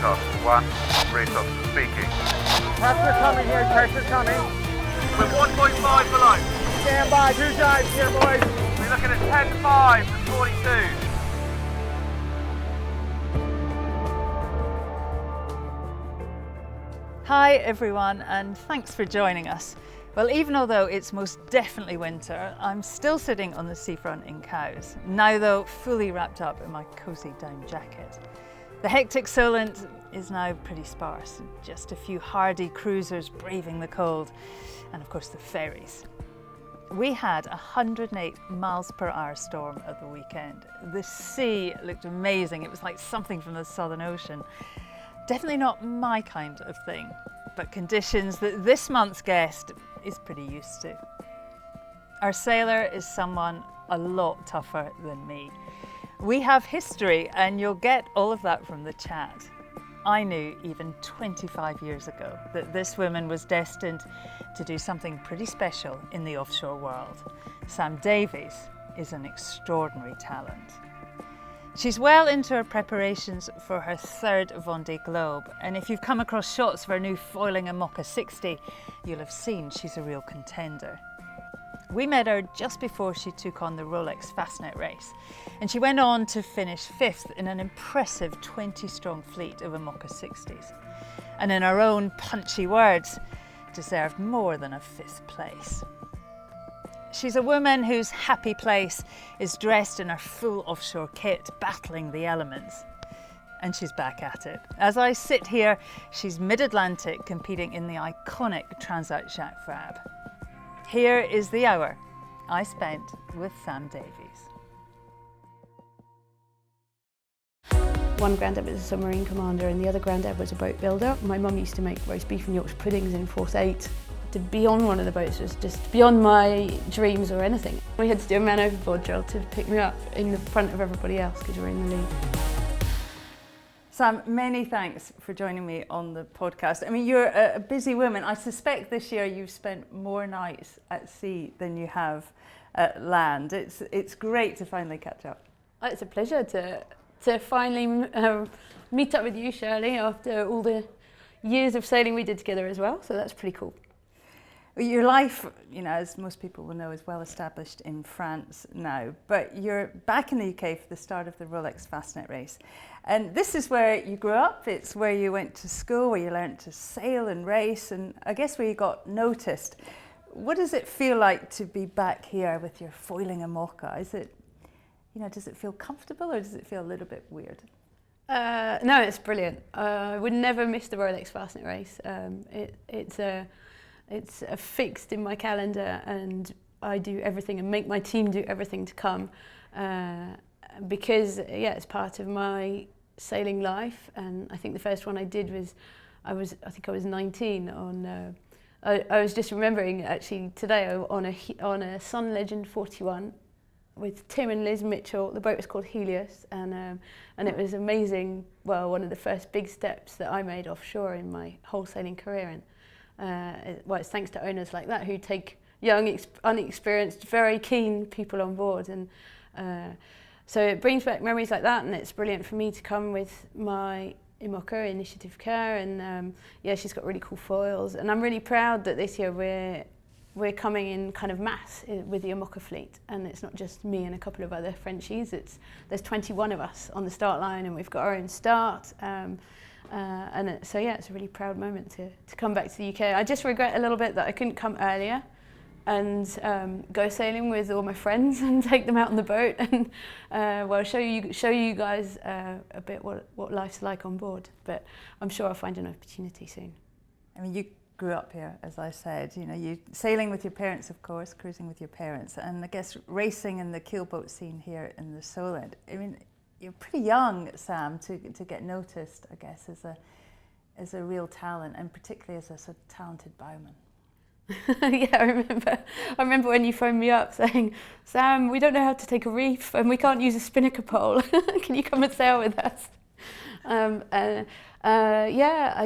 broadcast 1, race officer speaking. Pressure coming here, pressure coming. We're 1.5 below. Stand by, 2 dives here, boys. We're looking at 10.5 to 42. Hi everyone, and thanks for joining us. Well, even although it's most definitely winter, I'm still sitting on the seafront in Cowes, now though fully wrapped up in my cosy down jacket. The hectic Solent is now pretty sparse, just a few hardy cruisers braving the cold, and of course the ferries. We had a 108 miles per hour storm at the weekend. The sea looked amazing, it was like something from the Southern Ocean. Definitely not my kind of thing, but conditions that this month's guest is pretty used to. Our sailor is someone a lot tougher than me. We have history, and you'll get all of that from the chat. I knew even 25 years ago that this woman was destined to do something pretty special in the offshore world. Sam Davies is an extraordinary talent. She's well into her preparations for her third Vendee Globe, and if you've come across shots of her new foiling a Mokka 60, you'll have seen she's a real contender. We met her just before she took on the Rolex Fastnet race, and she went on to finish 5th in an impressive 20-strong fleet of Mokka 60s, and in her own punchy words, deserved more than a 5th place. She's a woman whose happy place is dressed in her full offshore kit, battling the elements. And she's back at it. As I sit here, she's mid-Atlantic competing in the iconic Transat Jacques Vabre. Here is the hour I spent with Sam Davies. One granddad was a submarine commander and the other granddad was a boat builder. My mum used to make roast beef and Yorkshire puddings in Force 8. To be on one of the boats was just beyond my dreams or anything. We had to do a man overboard drill to pick me up in the front of everybody else because we were in the lead. Sam, many thanks for joining me on the podcast. I mean, you're a busy woman. I suspect this year you've spent more nights at sea than you have at land. It's great to finally catch up. It's a pleasure to finally meet up with you, Shirley, after all the years of sailing we did together as well, so that's pretty cool. Your life, you know, as most people will know, is well established in France now, but you're back in the UK for the start of the Rolex Fastnet race. And this is where you grew up, it's where you went to school, where you learned to sail and race, and I guess where you got noticed. What does it feel like to be back here with your foiling a Mokka? Is it, you know, does it feel comfortable or does it feel a little bit weird? No, it's brilliant. I would never miss the Rolex Fastnet race. It's fixed in my calendar and I do everything and make my team do everything to come because it's part of my sailing life. And I think the first one I did was, I think I was 19 on, I was just remembering actually today on a Sun Legend 41 with Tim and Liz Mitchell. The boat was called Helios and it was amazing. Well, one of the first big steps that I made offshore in my whole sailing career. And it's thanks to owners like that who take young, unexperienced, very keen people on board, and so it brings back memories like that, and it's brilliant for me to come with my Mokka Initiative Care, and she's got really cool foils, and I'm really proud that this year we're coming in kind of mass with the Mokka fleet, and it's not just me and a couple of other Frenchies. There's 21 of us on the start line, and we've got our own start. So it's a really proud moment to come back to the UK. I just regret a little bit that I couldn't come earlier and go sailing with all my friends and take them out on the boat and show you guys a bit what life's like on board. But I'm sure I'll find an opportunity soon. I mean, you grew up here, as I said. You know, you sailing with your parents, of course, cruising with your parents, and I guess racing in the keelboat scene here in the Solent. I mean, you're pretty young, Sam, to get noticed, I guess, as a real talent, and particularly as a sort of talented bowman. Yeah, I remember when you phoned me up saying, Sam, we don't know how to take a reef and we can't use a spinnaker pole. Can you come and sail with us? I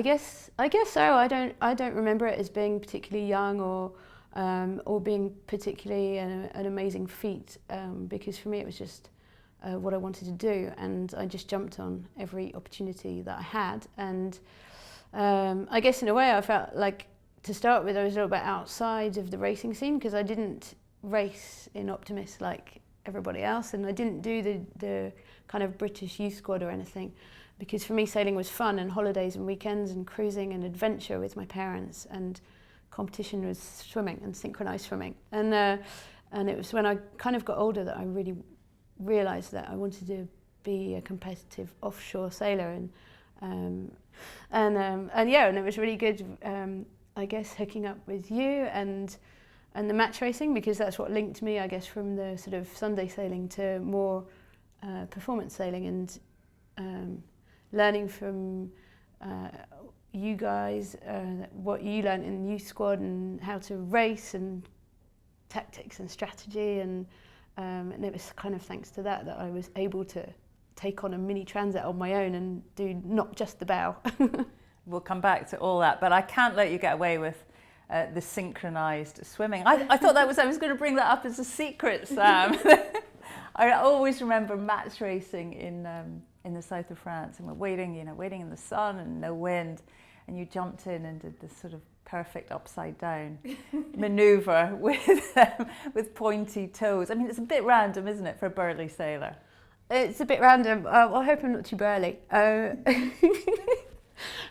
guess so. I don't remember it as being particularly young or being particularly an amazing feat, because for me it was just what I wanted to do, and I just jumped on every opportunity that I had. And I guess in a way I felt like, to start with, I was a little bit outside of the racing scene because I didn't race in Optimus like everybody else, and I didn't do the kind of British youth squad or anything, because for me sailing was fun and holidays and weekends and cruising and adventure with my parents, and competition was swimming and synchronized swimming. And it was when I kind of got older that I really realised that I wanted to be a competitive offshore sailor, and it was really good, I guess, hooking up with you and the match racing, because that's what linked me, I guess, from the sort of Sunday sailing to more performance sailing, and learning from you guys what you learned in the youth squad and how to race and tactics and strategy, and it was kind of thanks to that I was able to take on a mini transat on my own and do not just the bow. We'll come back to all that, but I can't let you get away with the synchronised swimming. I thought I was going to bring that up as a secret, Sam. I always remember match racing in the south of France, and we're waiting in the sun and no wind, and you jumped in and did this sort of perfect upside down manoeuvre with pointy toes. I mean, it's a bit random, isn't it, for a burly sailor? It's a bit random. Well, I hope I'm not too burly.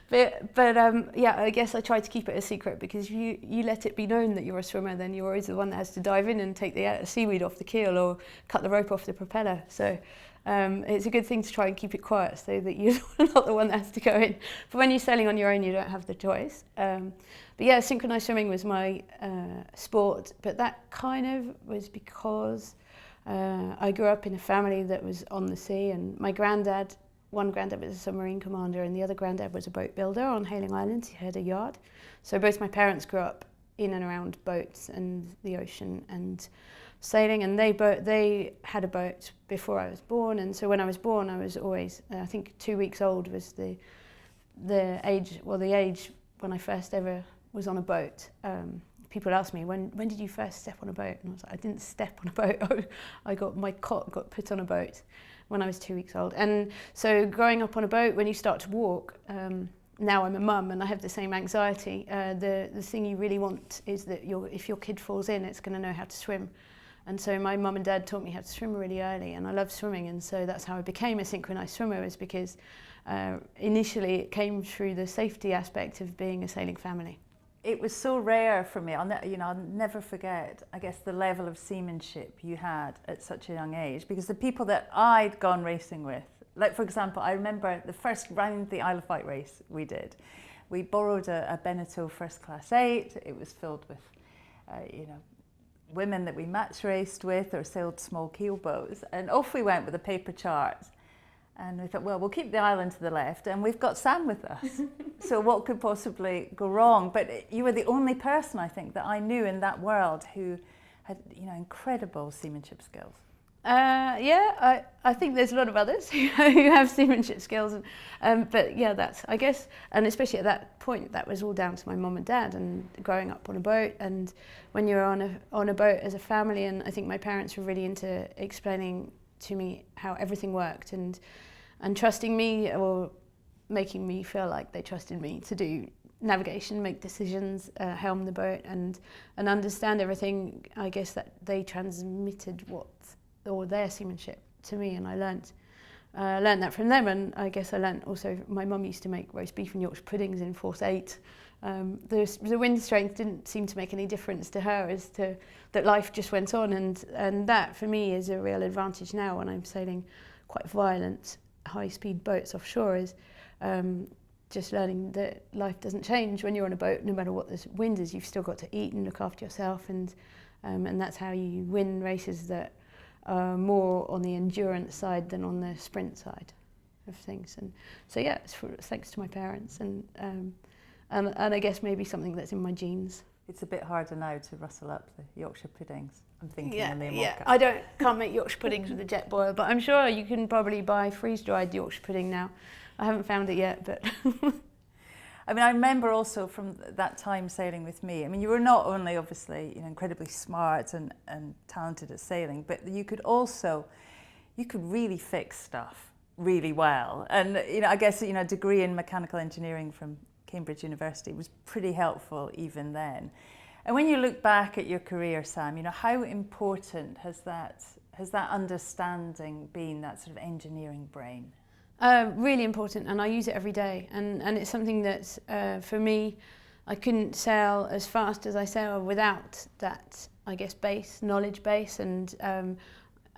But I guess I try to keep it a secret, because if you let it be known that you're a swimmer, then you're always the one that has to dive in and take the seaweed off the keel or cut the rope off the propeller. So it's a good thing to try and keep it quiet so that you're not the one that has to go in. But when you're sailing on your own, you don't have the choice. But yeah, synchronised swimming was my sport, but that kind of was because I grew up in a family that was on the sea, and my granddad, one granddad was a submarine commander and the other granddad was a boat builder on Hayling Island. He had a yard. So both my parents grew up in and around boats and the ocean and sailing, and they had a boat before I was born. And so when I was born, I was always, I think 2 weeks old was the age when I first ever was on a boat. People ask me, when did you first step on a boat? And I was like, I didn't step on a boat. My cot got put on a boat when I was 2 weeks old. And so growing up on a boat, when you start to walk, now I'm a mum and I have the same anxiety. The thing you really want is that if your kid falls in, it's going to know how to swim. And so my mum and dad taught me how to swim really early, and I love swimming, and so that's how I became a synchronised swimmer, was because initially it came through the safety aspect of being a sailing family. It was so rare for me. I'll never forget, I guess, the level of seamanship you had at such a young age, because the people that I'd gone racing with, like for example, I remember the first round the Isle of Wight race we did. We borrowed a Beneteau First Class 8. It was filled with, women that we match raced with or sailed small keel boats, and off we went with a paper chart. And we thought, well, we'll keep the island to the left, and we've got Sam with us. So what could possibly go wrong? But you were the only person, I think, that I knew in that world who had, incredible seamanship skills. I think there's a lot of others who have seamanship skills, but yeah, that's, I guess, and especially at that point, that was all down to my mum and dad and growing up on a boat. And when you're on a boat as a family, and I think my parents were really into explaining to me how everything worked and trusting me, or making me feel like they trusted me to do navigation, make decisions, helm the boat, and understand everything. I guess that they transmitted their seamanship to me, and I learnt that from them. And I guess I learnt also, my mum used to make roast beef and Yorkshire puddings in Force 8. The wind strength didn't seem to make any difference to her, as to that life just went on, and that for me is a real advantage now when I'm sailing quite violent high-speed boats offshore, is just learning that life doesn't change when you're on a boat. No matter what the wind is, you've still got to eat and look after yourself, and that's how you win races that are more on the endurance side than on the sprint side of things. And so yeah, it's thanks to my parents, and I guess maybe something that's in my genes. It's a bit harder now to rustle up the Yorkshire puddings, I'm thinking, in the America. I can't make Yorkshire puddings with a jet boil, but I'm sure you can probably buy freeze-dried Yorkshire pudding now. I haven't found it yet, but... I mean, I remember also from that time sailing with me, I mean, you were not only obviously, incredibly smart and talented at sailing, but you could also, you could really fix stuff really well. And I guess a degree in mechanical engineering from Cambridge University was pretty helpful even then. And when you look back at your career, Sam, how important has that understanding been, that sort of engineering brain? Really important, and I use it every day. And it's something that, for me, I couldn't sail as fast as I sail without that, I guess, knowledge base, and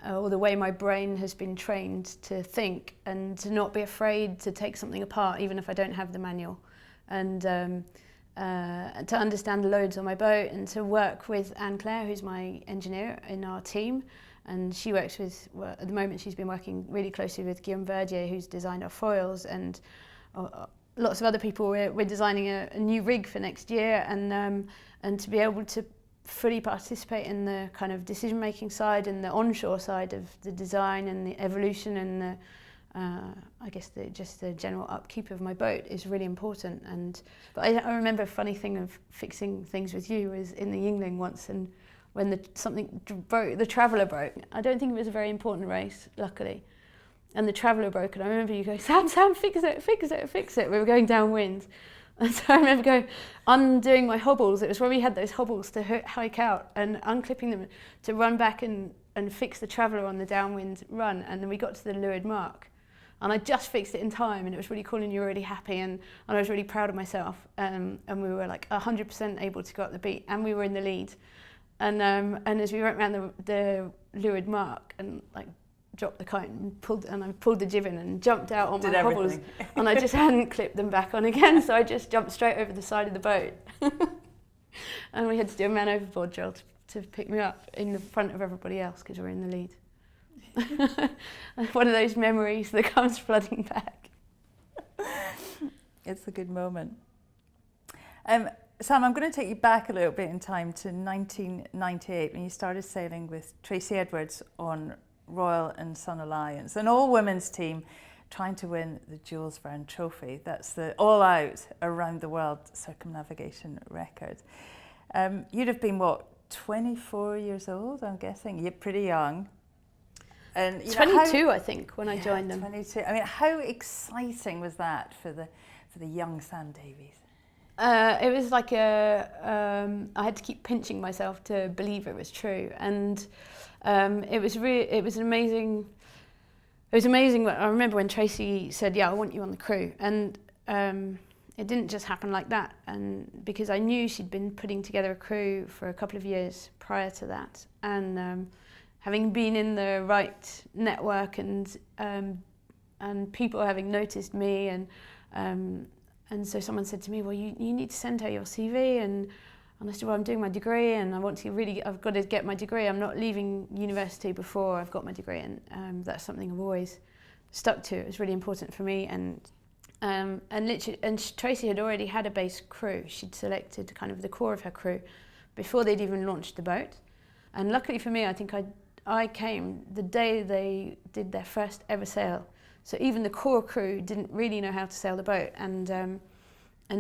or the way my brain has been trained to think and to not be afraid to take something apart, even if I don't have the manual. And to understand the loads on my boat, and to work with Anne-Claire, who's my engineer in our team. And she works with, well, at the moment she's been working really closely with Guillaume Verdier, who's designed our foils, and lots of other people. We're designing a new rig for next year, and to be able to fully participate in the kind of decision-making side and the onshore side of the design and the evolution and the, I guess just the general upkeep of my boat is really important. But I remember a funny thing of fixing things with you was in the Yingling once, and when something broke, the Traveller broke. I don't think it was a very important race, luckily. And the Traveller broke, and I remember you going, Sam, fix it, fix it, fix it. We were going downwind. And so I remember undoing my hobbles. It was when we had those hobbles to hike out, and unclipping them to run back and fix the Traveller on the downwind run. And then we got to the leeward mark. And I just fixed it in time, and it was really cool, and you were really happy, and I was really proud of myself. And we were like 100% able to go up the beat, and we were in the lead. And as we went around the leeward mark and like dropped the kite and I pulled the jib in and jumped out on my hobbles, and I just hadn't clipped them back on again, so I just jumped straight over the side of the boat. And we had to do a man overboard drill to pick me up in the front of everybody else because we were in the lead. One of those memories that comes flooding back. It's a good moment. Sam, I'm going to take you back a little bit in time to 1998 when you started sailing with Tracy Edwards on Royal and Sun Alliance, an all-women's team trying to win the Jules Verne Trophy. That's the all-out around-the-world circumnavigation record. You'd have been, 24 years old, I'm guessing? You're pretty young. And 22, I think, when I joined them. 22. I mean, how exciting was that for the young Sam Davies? It was like I had to keep pinching myself to believe it was true, and it was amazing. It was amazing. I remember when Tracy said, "Yeah, I want you on the crew," and it didn't just happen like that. And because I knew she'd been putting together a crew for a couple of years prior to that, and having been in the right network and people having noticed me, and so someone said to me, well, you need to send her your CV, and I said, well, I'm doing my degree, and I've got to get my degree. I'm not leaving university before I've got my degree, and that's something I've always stuck to. It was really important for me, and Tracy had already had a base crew. She'd selected kind of the core of her crew before they'd even launched the boat, and luckily for me, I think I came the day they did their first ever sail. So even the core crew didn't really know how to sail the boat, and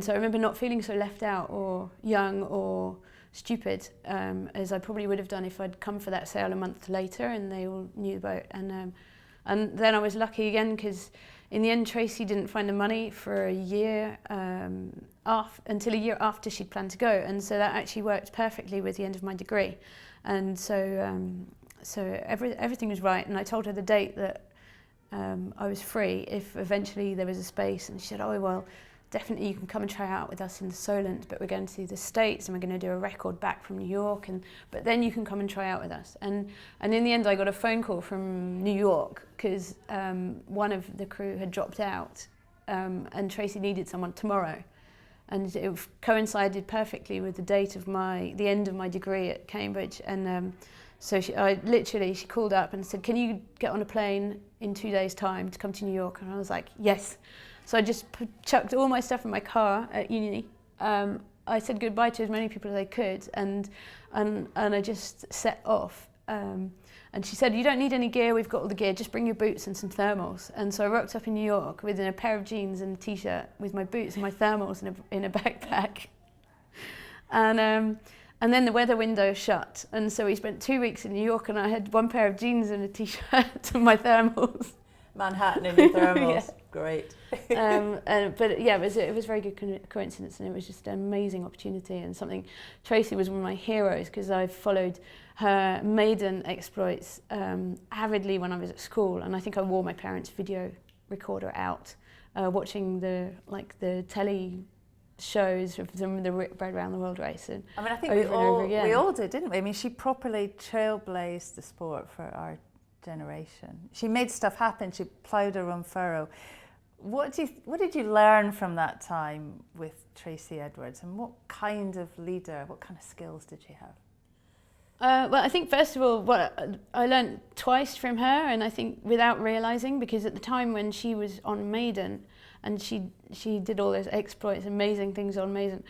so I remember not feeling so left out or young or stupid as I probably would have done if I'd come for that sail a month later and they all knew the boat. And then I was lucky again because in the end Tracy didn't find the money for a year until a year after she'd planned to go, and so that actually worked perfectly with the end of my degree. And so everything was right, and I told her the date that I was free if eventually there was a space, and she said, oh well, definitely you can come and try out with us in the Solent, but we're going to the States and we're going to do a record back from New York, but then you can come and try out with us. And in the end I got a phone call from New York because one of the crew had dropped out and Tracy needed someone tomorrow, and it coincided perfectly with the date of the end of my degree at Cambridge. And so she called up and said, can you get on a plane in 2 days' time to come to New York? And I was like, yes. So I just chucked all my stuff in my car at uni. I said goodbye to as many people as I could, and I just set off. And she said, you don't need any gear, we've got all the gear, just bring your boots and some thermals. And so I rocked up in New York with a pair of jeans and a t-shirt with my boots and my thermals in a backpack. And then the weather window shut, and so we spent 2 weeks in New York, and I had one pair of jeans and a t-shirt and my thermals. Manhattan in your thermals. Yeah. Great. But yeah, it was a very good coincidence, and it was just an amazing opportunity, and something. Tracy was one of my heroes because I followed her maiden exploits avidly when I was at school, and I think I wore my parents' video recorder out, watching the telly shows of the Bread Around the World race. And I mean, I think we all did, didn't we? I mean, she properly trailblazed the sport for our generation. She made stuff happen. She ploughed her own furrow. What did you learn from that time with Tracy Edwards, and what kind of leader, what kind of skills did she have? Well, I think first of all, what I learned twice from her, and I think without realising, because at the time when she was on Maiden, and she did all those exploits, amazing things on Maiden,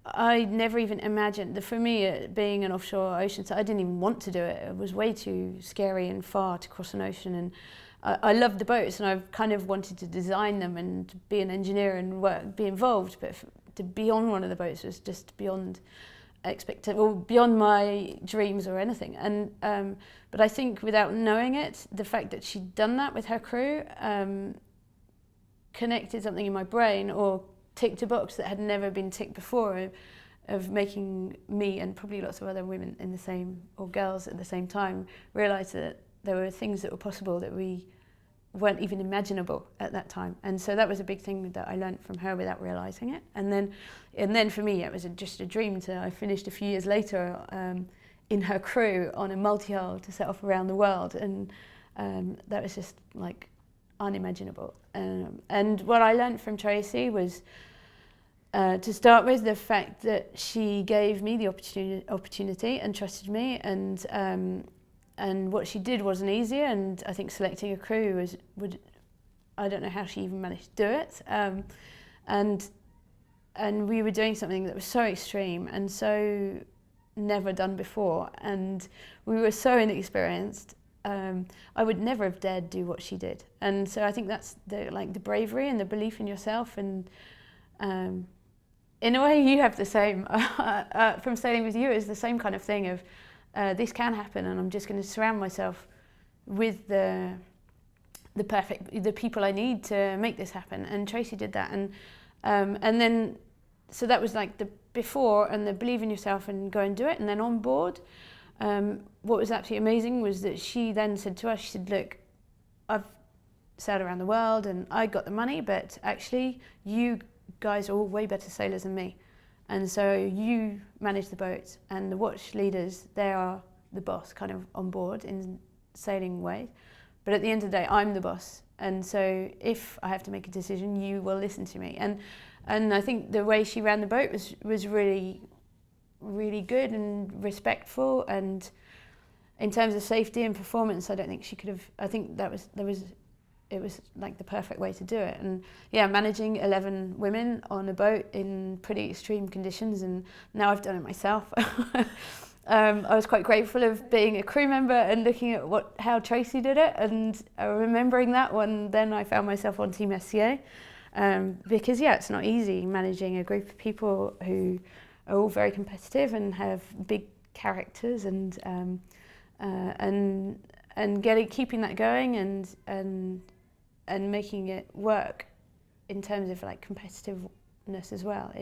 I never even imagined that for me, being an offshore ocean, so I didn't even want to do it. It was way too scary and far to cross an ocean, and I loved the boats, and I've kind of wanted to design them and be an engineer and be involved, but to be on one of the boats was just beyond beyond my dreams or anything. And but I think without knowing it, the fact that she'd done that with her crew connected something in my brain, or ticked a box that had never been ticked before, of making me and probably lots of other women in the same, or girls at the same time, realise that there were things that were possible that we weren't even imaginable at that time. And so that was a big thing that I learned from her without realising it. And then for me, it was just a dream. I finished a few years later in her crew on a multi-hull to set off around the world, and that was just like unimaginable. And what I learned from Tracy was, to start with, the fact that she gave me the opportunity and trusted me, and what she did wasn't easy, and I think selecting a crew I don't know how she even managed to do it, and we were doing something that was so extreme and so never done before, and we were so inexperienced. I would never have dared do what she did, and so I think that's the bravery and the belief in yourself, and in a way you have the same from sailing with you. Is the same kind of thing of this can happen, and I'm just going to surround myself with the people I need to make this happen. And Tracy did that, and then so that was like the before, and the believe in yourself and go and do it. And then on board, what was absolutely amazing was that she then said to us, she said, look, I've sailed around the world and I got the money, but actually you guys are all way better sailors than me. And so you manage the boats, and the watch leaders, they are the boss kind of on board in sailing way. But at the end of the day, I'm the boss. And so if I have to make a decision, you will listen to me. And I think the way she ran the boat was really, really good and respectful. And in terms of safety and performance, I don't think she could have, I think it was like the perfect way to do it. And yeah, managing 11 women on a boat in pretty extreme conditions, and now I've done it myself. I was quite grateful of being a crew member and looking at how Tracy did it, and remembering that one. Then I found myself on Team SCA, because yeah, it's not easy managing a group of people who are all very competitive and have big characters, and keeping that going and making it work in terms of like competitiveness as well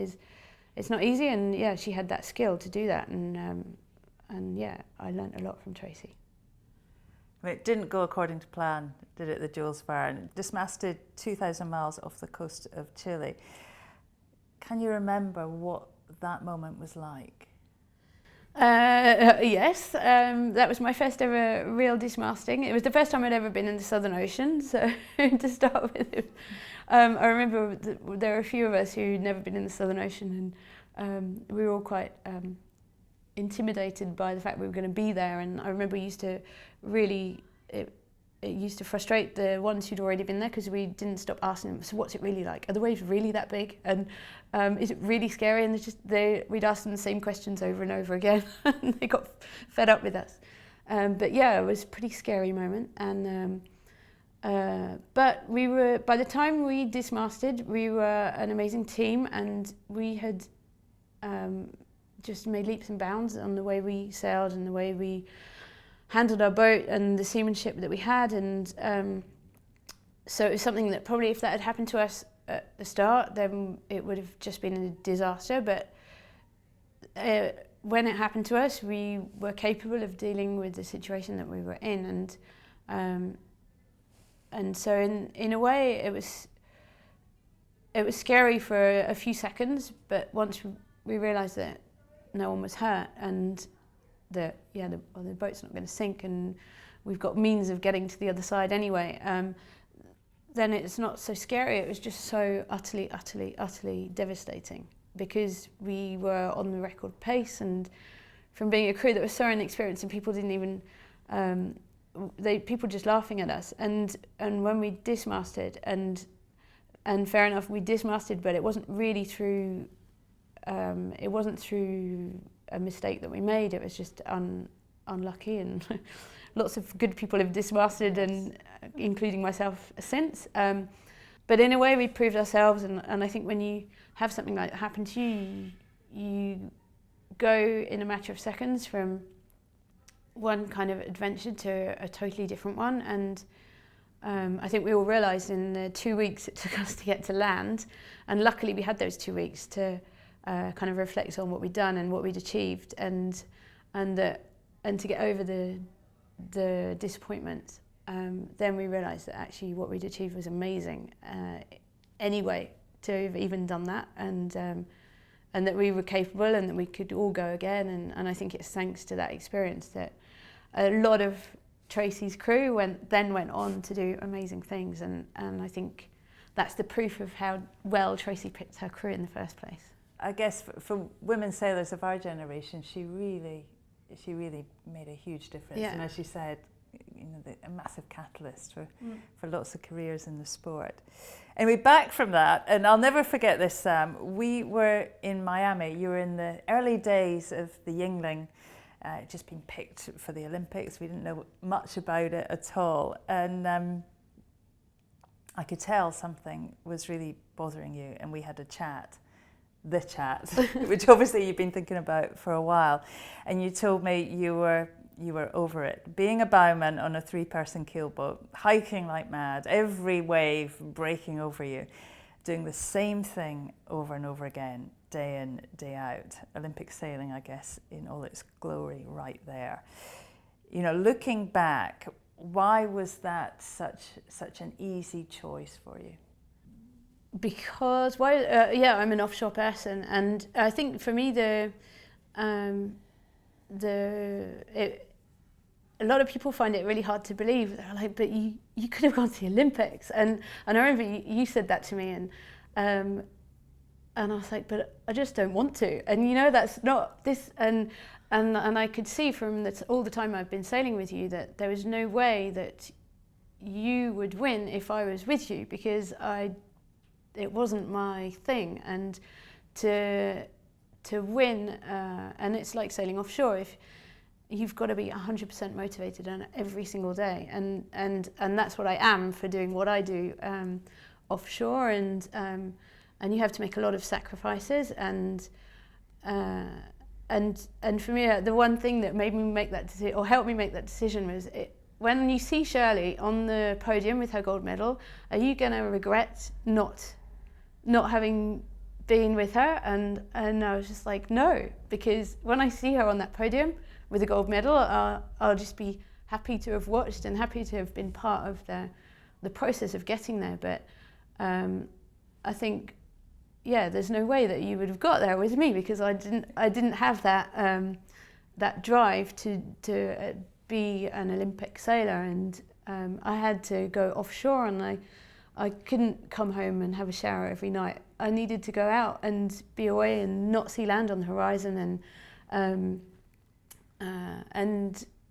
it's not easy. And yeah, she had that skill to do that, and yeah, I learned a lot from Tracy. It didn't go according to plan, did it, the Jules Verne? It dismasted 2,000 miles off the coast of Chile. Can you remember what that moment was like? Yes, that was my first ever real dismasting. It was the first time I'd ever been in the Southern Ocean, so to start with. I remember there were a few of us who'd never been in the Southern Ocean, and we were all quite intimidated by the fact we were going to be there. And I remember it used to frustrate the ones who'd already been there, because we didn't stop asking them, so what's it really like? Are the waves really that big? And is it really scary? And we'd ask them the same questions over and over again, and they got fed up with us. But yeah, it was a pretty scary moment. And but by the time we dismasted, we were an amazing team, and we had just made leaps and bounds on the way we sailed and the way we handled our boat and the seamanship that we had. And so it was something that probably if that had happened to us at the start, then it would have just been a disaster. But when it happened to us, we were capable of dealing with the situation that we were in. And so in a way, it was scary for a few seconds, but once we realised that no one was hurt and that the boat's not going to sink and we've got means of getting to the other side anyway, then it's not so scary. It was just so utterly devastating, because we were on the record pace, and from being a crew that was so inexperienced and people didn't even people just laughing at us, and when we dismasted, and fair enough, we dismasted, but it wasn't really through a mistake that we made. It was just unlucky, and lots of good people have dismasted, and including myself since. But in a way, we proved ourselves, and I think when you have something like that happen to you, you go in a matter of seconds from one kind of adventure to a totally different one. And I think we all realised in the 2 weeks it took us to get to land, and luckily we had those 2 weeks to kind of reflect on what we'd done and what we'd achieved, and to get over the disappointment. Then we realised that actually what we'd achieved was amazing anyway, to have even done that, and that we were capable and that we could all go again. And I think it's thanks to that experience that a lot of Tracy's crew went on to do amazing things, and I think that's the proof of how well Tracy picked her crew in the first place. I guess for women sailors of our generation, she really made a huge difference. Yeah. And as you said, a massive catalyst for lots of careers in the sport. Anyway, back from that, and I'll never forget this, Sam. We were in Miami. You were in the early days of the Yingling, just been picked for the Olympics. We didn't know much about it at all. And I could tell something was really bothering you, and we had a chat. The chat, which obviously you've been thinking about for a while, and you told me you were over it. Being a bowman on a 3-person keelboat, hiking like mad, every wave breaking over you, doing the same thing over and over again, day in, day out. Olympic sailing, I guess, in all its glory right there. Looking back, why was that such an easy choice for you? Because I'm an offshore person, and I think for me a lot of people find it really hard to believe. They're like, but you could have gone to the Olympics, and I remember you said that to me, and I was like, but I just don't want to, and that's not this, and I could see from all the time I've been sailing with you that there was no way that you would win if I was with you, because it wasn't my thing. And to win, and it's like sailing offshore, if you've got to be 100% motivated on every single day, and that's what I am for doing what I do offshore, and you have to make a lot of sacrifices, and for me the one thing that made me make that decision, or helped me make that decision, was when you see Shirley on the podium with her gold medal, are you going to regret not having been with her? And I was just like, no, because when I see her on that podium with a gold medal, I'll just be happy to have watched and happy to have been part of the process of getting there. But I think, there's no way that you would have got there with me, because I didn't have that drive to be an Olympic sailor, and I had to go offshore, and I couldn't come home and have a shower every night. I needed to go out and be away and not see land on the horizon, and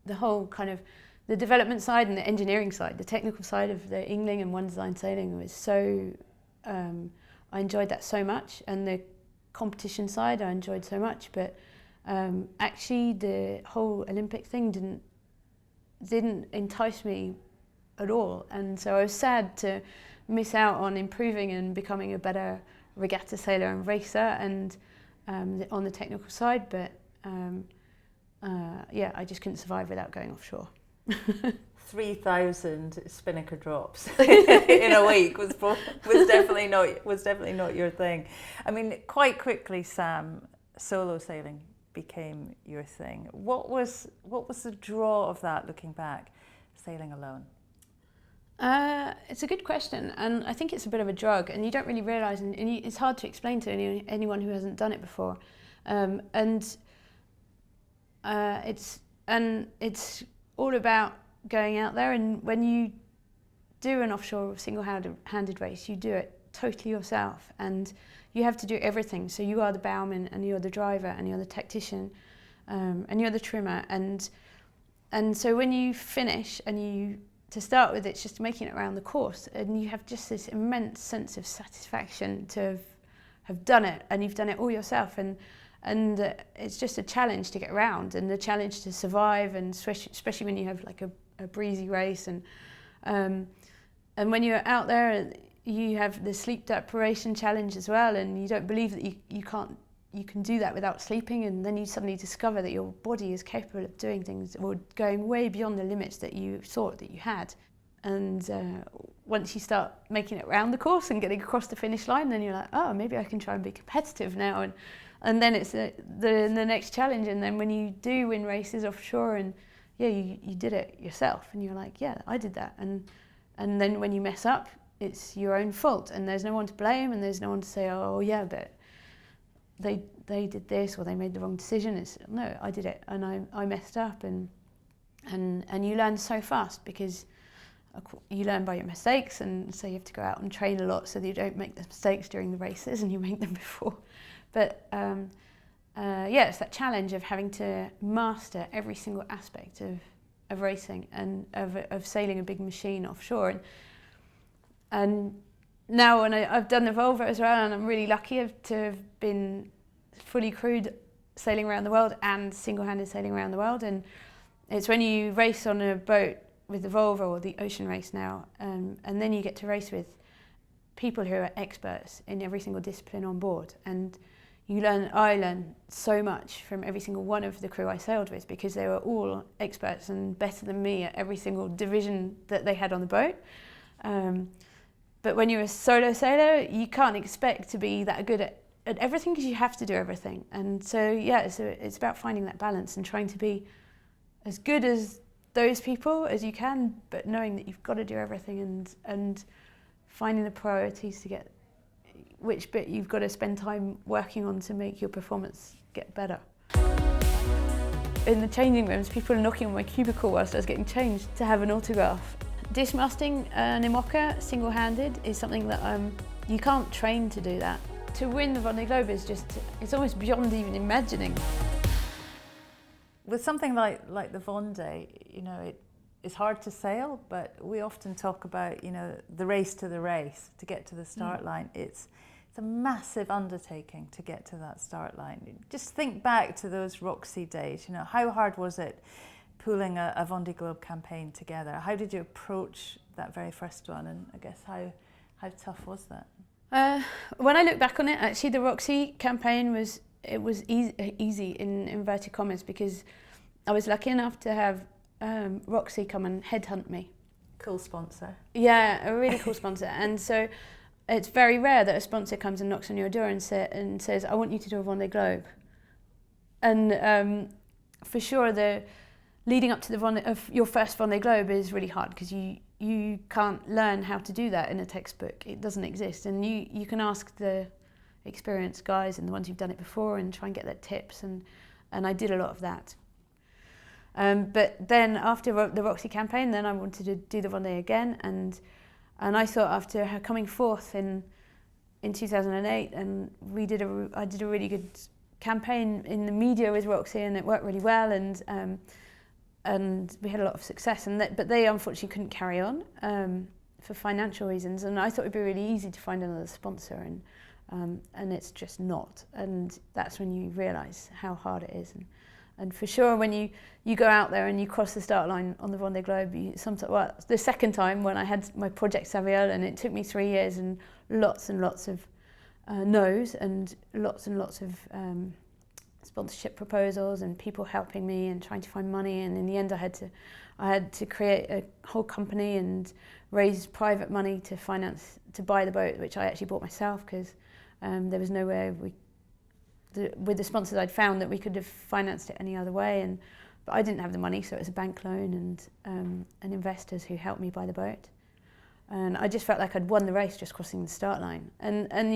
the whole kind of the development side and the engineering side, the technical side of the Yingling and One Design sailing was so, I enjoyed that so much, and the competition side I enjoyed so much, but actually the whole Olympic thing didn't entice me at all, and so I was sad to miss out on improving and becoming a better regatta sailor and racer, and on the technical side, but yeah, I just couldn't survive without going offshore. 3,000 spinnaker drops in a week was definitely not your thing. I mean, quite quickly, Sam, solo sailing became your thing. What was the draw of that, looking back, sailing alone? It's a good question, and I think it's a bit of a drug, and you don't really realise, and it's hard to explain to anyone who hasn't done it before. It's all about going out there, and when you do an offshore single-handed race, you do it totally yourself, and you have to do everything. So you are the bowman, and you're the driver, and you're the tactician, and you're the trimmer, and so when you finish, and to start with, it's just making it around the course, and you have just this immense sense of satisfaction to have done it, and you've done it all yourself, and it's just a challenge to get around, and the challenge to survive, and especially when you have like a breezy race, and when you're out there, you have the sleep deprivation challenge as well, and you don't believe that you can do that without sleeping, and then you suddenly discover that your body is capable of doing things or going way beyond the limits that you thought that you had. And once you start making it around the course and getting across the finish line, then you're like, oh, maybe I can try and be competitive now, and then it's the next challenge. And then when you do win races offshore, and yeah, you did it yourself, and you're like, yeah, I did that. And then when you mess up, it's your own fault, and there's no one to blame, and there's no one to say, oh yeah, but they did this, or they made the wrong decision. It's no, I did it, and I messed up, and you learn so fast, because you learn by your mistakes, and so you have to go out and train a lot so that you don't make the mistakes during the races, and you make them before. But yeah, it's that challenge of having to master every single aspect of racing, and of sailing a big machine offshore. And now when I've done the Volvo as well, and I'm really lucky to have been fully crewed sailing around the world and single-handed sailing around the world. And it's when you race on a boat with the Volvo, or the ocean race now, and then you get to race with people who are experts in every single discipline on board. And I learn so much from every single one of the crew I sailed with, because they were all experts and better than me at every single division that they had on the boat. But when you're a solo sailor, you can't expect to be that good at everything, because you have to do everything. And so yeah, it's about finding that balance and trying to be as good as those people as you can, but knowing that you've got to do everything, and finding the priorities to get which bit you've got to spend time working on to make your performance get better. In the changing rooms, people are knocking on my cubicle whilst I was getting changed to have an autograph. Dismasting an IMOCA single-handed is something that you can't train to do that. To win the Vendee Globe is it's almost beyond even imagining. With something like the Vendee, it's hard to sail, but we often talk about, the race to the race, to get to the start line. It's a massive undertaking to get to that start line. Just think back to those Roxy days, how hard was it pulling a Vendee Globe campaign together? How did you approach that very first one, and I guess how tough was that? When I look back on it, actually the Roxy campaign was easy in inverted commas, because I was lucky enough to have Roxy come and headhunt me. Cool sponsor. Yeah, a really cool sponsor. And so it's very rare that a sponsor comes and knocks on your door and says, I want you to do a Vendee Globe. And for sure, the leading up to your first Vendee Globe is really hard, because you can't learn how to do that in a textbook. It doesn't exist. And you can ask the experienced guys and the ones who've done it before and try and get their tips. And I did a lot of that. But then after the Roxy campaign, then I wanted to do the Vendee again, and I thought, after her coming fourth in 2008, and I did a really good campaign in the media with Roxy, and it worked really well, and we had a lot of success. But they unfortunately couldn't carry on for financial reasons, and I thought it'd be really easy to find another sponsor, and it's just not. And that's when you realise how hard it is. And for sure, when you go out there and you cross the start line on the Vendee Globe, the second time when I had my Project Saviola, and it took me 3 years and lots of no's and lots of sponsorship proposals and people helping me and trying to find money, and in the end I had to create a whole company and raise private money to buy the boat, which I actually bought myself because there was no way with the sponsors I'd found that we could have financed it any other way, but I didn't have the money, so it was a bank loan and investors who helped me buy the boat. And I just felt like I'd won the race just crossing the start line.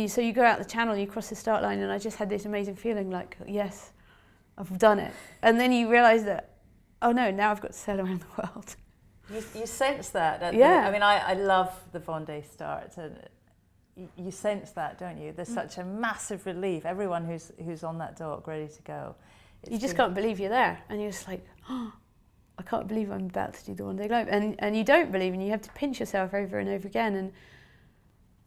So you go out the channel, you cross the start line, and I just had this amazing feeling like, yes, I've done it. And then you realise that, oh no, now I've got to sail around the world. You sense that? Yeah. I mean, I love the Vendee start, and you sense that, don't you? There's such a massive relief. Everyone who's on that dock ready to go. You just can't believe you're there, and you're just like, oh, I can't believe I'm about to do the Vendee Globe, and you don't believe, and you have to pinch yourself over and over again.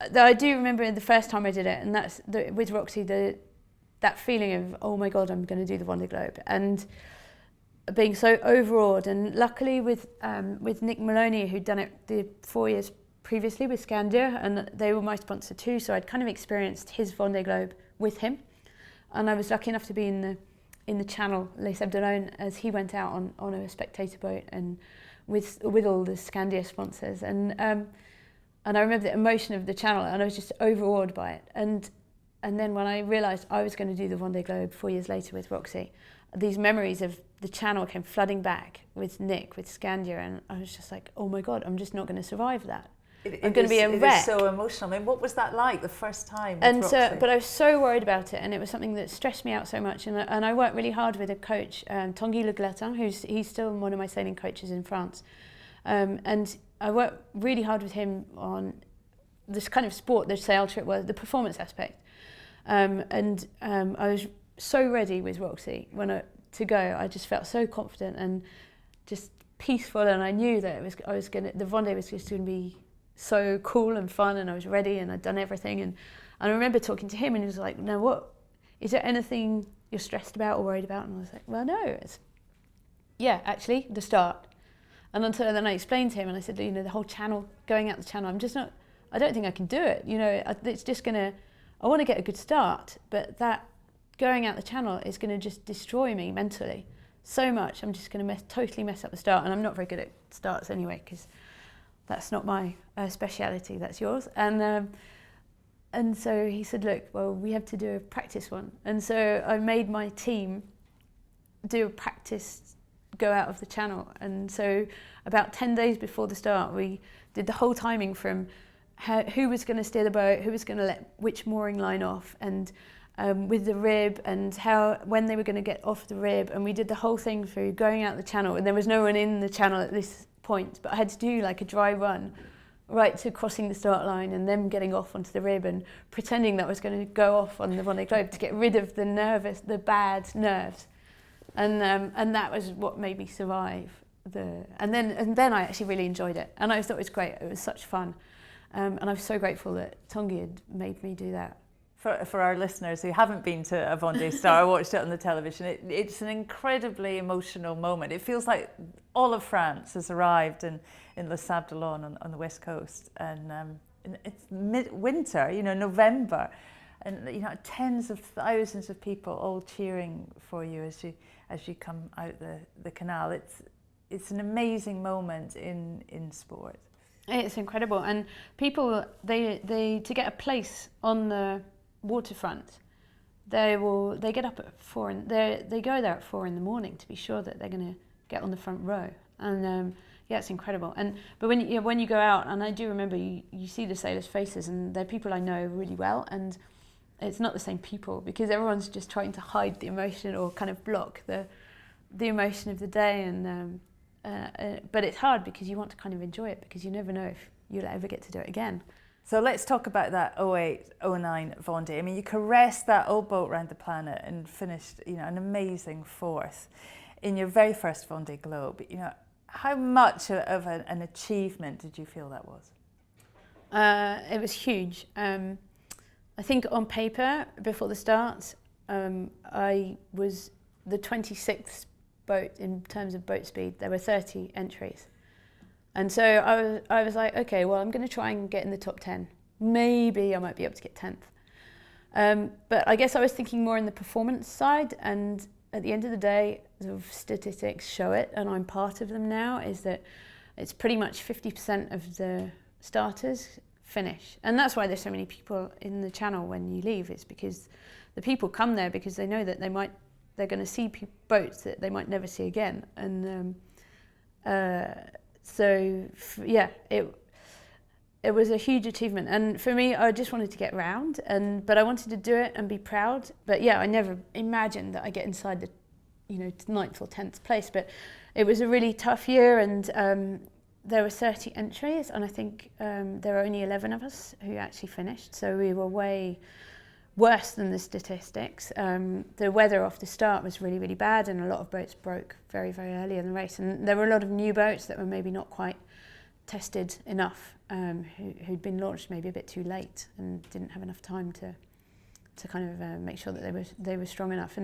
And I do remember the first time I did it, and that's with Roxy, that feeling of, oh my God, I'm going to do the Vendee Globe, and being so overawed. And luckily with Nick Maloney, who'd done it the 4 years previously with Scandia, and they were my sponsor too, so I'd kind of experienced his Vendee Globe with him, and I was lucky enough to be in the channel, Les Sables as he went out on a spectator boat and with all the Scandia sponsors. And I remember the emotion of the channel, and I was just overawed by it. And then when I realised I was going to do the Vendee Globe 4 years later with Roxy, these memories of the channel came flooding back with Nick, with Scandia, and I was just like, oh my God, I'm just not going to survive that. I'm going to be a wreck. It is so emotional. I mean, what was that like the first time? And so, but I was so worried about it, and it was something that stressed me out so much. And I worked really hard with a coach, Tanguy Le Glatin, he's still one of my sailing coaches in France. And I worked really hard with him on this kind of sport, the sail trip, the performance aspect. I was so ready with Roxy to go. I just felt so confident and just peaceful, and I knew that the Vendee was just going to be so cool and fun, and I was ready and I'd done everything. And I remember talking to him, and he was like, "Now what? Is there anything you're stressed about or worried about?" And I was like, "Well, no, actually the start." And until then I explained to him, and I said, the whole channel, going out the channel, I don't think I can do it. It's just I want to get a good start, but that going out the channel is going to just destroy me mentally so much. I'm just going to totally mess up the start, and I'm not very good at starts anyway, because that's not my speciality, that's yours. And so he said, look, well, we have to do a practice one. And so I made my team do a practice go out of the channel. And so about 10 days before the start, we did the whole timing from who was going to steer the boat, who was going to let which mooring line off, and with the rib, and when they were going to get off the rib. And we did the whole thing through going out the channel, and there was no one in the channel at this point, but I had to do like a dry run right to crossing the start line and then getting off onto the rib and pretending that I was going to go off on the Vendee Globe to get rid of the bad nerves. And that was what made me survive. And then I actually really enjoyed it, and I thought it was great. It was such fun. And I'm so grateful that Tanguy had made me do that. For our listeners who haven't been to a Vendee Star, I watched it on the television. It's an incredibly emotional moment. It feels like all of France has arrived in Les Sables d'Olonne on the west coast, and it's mid-winter, November, and tens of thousands of people all cheering for you as you come out the canal. It's an amazing moment in sport. It's incredible, and people they to get a place on the waterfront, they get up at 4 and they go there at 4 in the morning to be sure that they're going to get on the front row. And it's incredible. But when you go out, and I do remember you see the sailors' faces, and they're people I know really well, and it's not the same people, because everyone's just trying to hide the emotion or kind of block the emotion of the day. And but it's hard because you want to kind of enjoy it, because you never know if you'll ever get to do it again. So let's talk about that 08-09 Vendee. I mean, you caressed that old boat around the planet and finished, an amazing 4th in your very first Vendee Globe. How much of an achievement did you feel that was? It was huge. I think on paper, before the start, I was the 26th boat in terms of boat speed. There were 30 entries. And so I was like, okay, well, I'm going to try and get in the top 10. Maybe I might be able to get 10th. But I guess I was thinking more in the performance side, and at the end of the day, sort of statistics show it, and I'm part of them now, is that it's pretty much 50% of the starters finish. And that's why there's so many people in the channel when you leave. It's because the people come there because they know that they're going to see boats that they might never see again. And it was a huge achievement. And for me, I just wanted to get round, but I wanted to do it and be proud. But yeah, I never imagined that I get inside the 9th or 10th place. But it was a really tough year, and there were 30 entries, and I think there were only 11 of us who actually finished. So we were way worse than the statistics. The weather off the start was really, really bad, and a lot of boats broke very, very early in the race. And there were a lot of new boats that were maybe not quite tested enough, who'd been launched maybe a bit too late and didn't have enough time to kind of make sure that they were strong enough.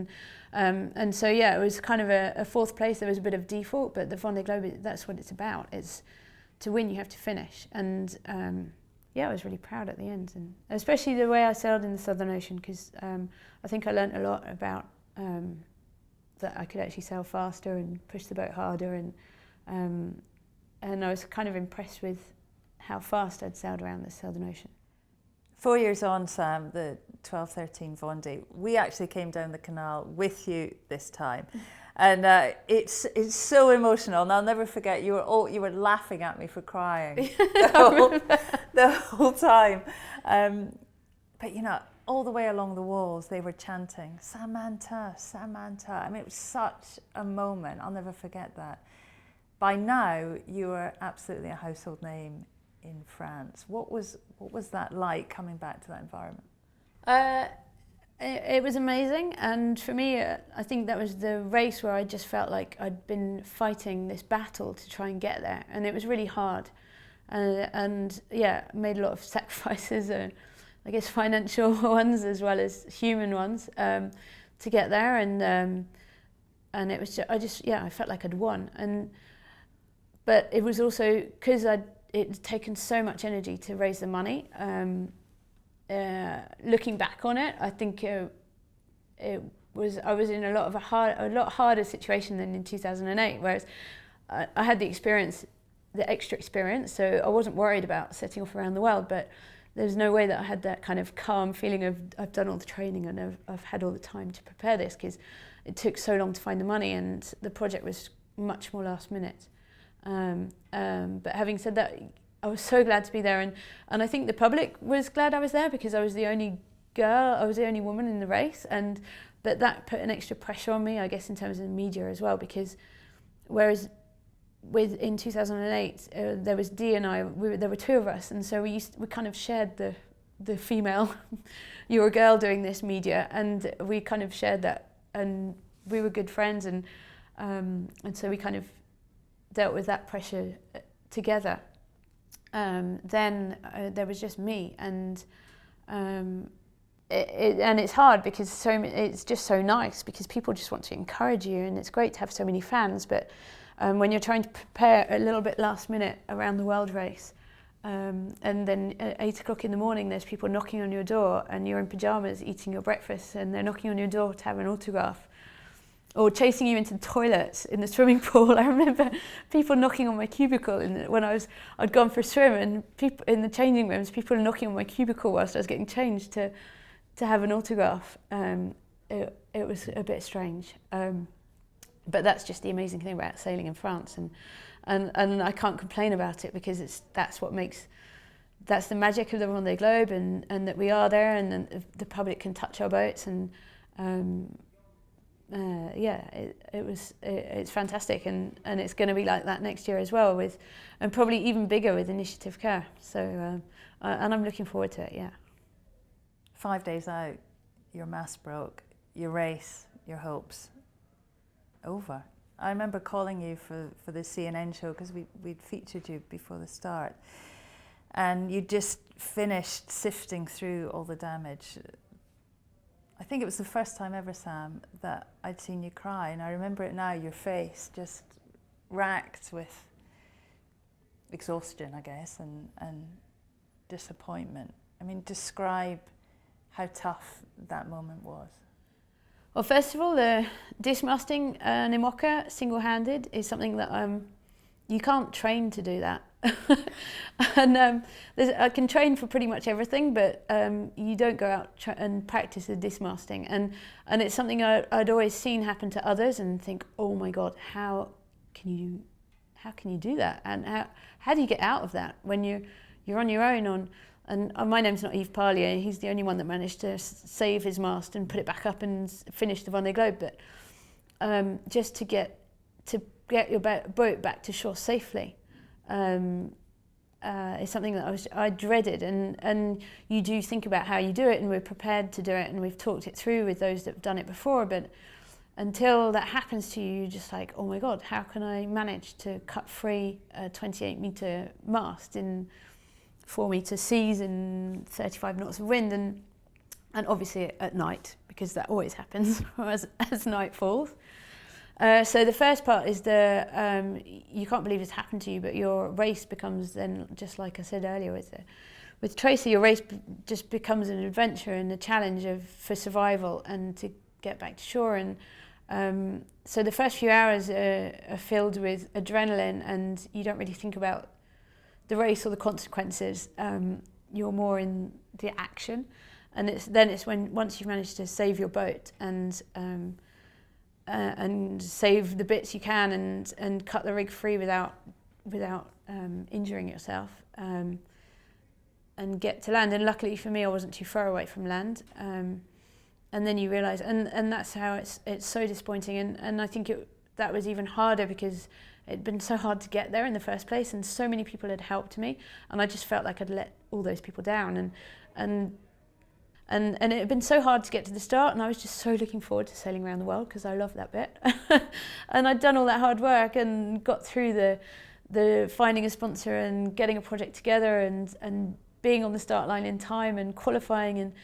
And so yeah, it was kind of a 4th place. There was a bit of default, but the Vendee Globe, that's what it's about. It's to win, you have to finish. And yeah, I was really proud at the end, and especially the way I sailed in the Southern Ocean, because I think I learnt a lot about that I could actually sail faster and push the boat harder, and I was kind of impressed with how fast I'd sailed around the Southern Ocean. 4 years on, Sam, the 12-13 Vendee, we actually came down the canal with you this time. And it's so emotional, and I'll never forget, you were laughing at me for crying the whole time. But all the way along the walls, they were chanting, Samantha, Samantha. I mean, it was such a moment. I'll never forget that. By now, you were absolutely a household name in France. What was that like, coming back to that environment? It was amazing, and for me, I think that was the race where I just felt like I'd been fighting this battle to try and get there, and it was really hard. And yeah, made a lot of sacrifices, I guess financial ones as well as human ones, to get there. And it was I felt like I'd won. But it was also because it'd taken so much energy to raise the money. Looking back on it, I think I was in a lot harder situation than in 2008, whereas I had the extra experience, so I wasn't worried about setting off around the world. But there's no way that I had that kind of calm feeling of I've done all the training and I've had all the time to prepare this, because it took so long to find the money, and the project was much more last minute. But having said that, I was so glad to be there, and I think the public was glad I was there, because I was the only girl, I was the only woman in the race, but that put an extra pressure on me, I guess, in terms of the media as well, because whereas in 2008 there was Dee and I, there were 2 of us, and so we kind of shared the female you're a girl doing this media, and we kind of shared that, and we were good friends, and so we kind of dealt with that pressure together. Then there was just me, and it's hard because it's just so nice, because people just want to encourage you, and it's great to have so many fans. But when you're trying to prepare a little bit last minute around the world race, and then at 8 o'clock in the morning there's people knocking on your door, and you're in pyjamas eating your breakfast, and they're knocking on your door to have an autograph, or chasing you into the toilets in the swimming pool. I remember people knocking on my cubicle when I'd gone for a swim, and people in the changing rooms, people knocking on my cubicle whilst I was getting changed to have an autograph. It was a bit strange, but that's just the amazing thing about sailing in France, and I can't complain about it, because that's the magic of the Vendee Globe, and that we are there, and then the public can touch our boats, and it's fantastic, and it's going to be like that next year as well, and probably even bigger with Initiative Care. So and I'm looking forward to it. Yeah. 5 days out, your mast broke, your race, your hopes over. I remember calling you for the CNN show, because we'd featured you before the start, and you just finished sifting through all the damage. I think it was the first time ever, Sam, that I'd seen you cry, and I remember it now, your face just racked with exhaustion, I guess, and disappointment. I mean, describe how tough that moment was? Well, first of all, the dismasting an IMOCA single-handed is something that you can't train to do that. And I can train for pretty much everything, but you don't go out and practice the dismasting. And it's something I'd always seen happen to others and think, oh my God, how can you do that? And how do you get out of that when you're on your own on? And my name's not Yves Parlier. He's the only one that managed to save his mast and put it back up and finish the Vendee Globe. But just to get your boat back to shore safely is something that I dreaded. And you do think about how you do it, and we're prepared to do it, and we've talked it through with those that have done it before. But until that happens to you, you're just like, oh my God, how can I manage to cut free a 28-metre mast in 4-metre seas and 35 knots of wind, and obviously at night, because that always happens as night falls. So the first part is you can't believe it's happened to you, but your race becomes then, just like I said earlier with Tracy, your race just becomes an adventure and a challenge for survival and to get back to shore. And so the first few hours are filled with adrenaline, and you don't really think about the race or the consequences. You're more in the action, and it's when once you've managed to save your boat and save the bits you can and cut the rig free without injuring yourself, and get to land. And luckily for me, I wasn't too far away from land. And then you realise, and that's how it's so disappointing. And I think that was even harder because it'd been so hard to get there in the first place, and so many people had helped me, and I just felt like I'd let all those people down, and it had been so hard to get to the start, and I was just so looking forward to sailing around the world because I love that bit. And I'd done all that hard work and got through the finding a sponsor and getting a project together and being on the start line in time and qualifying, and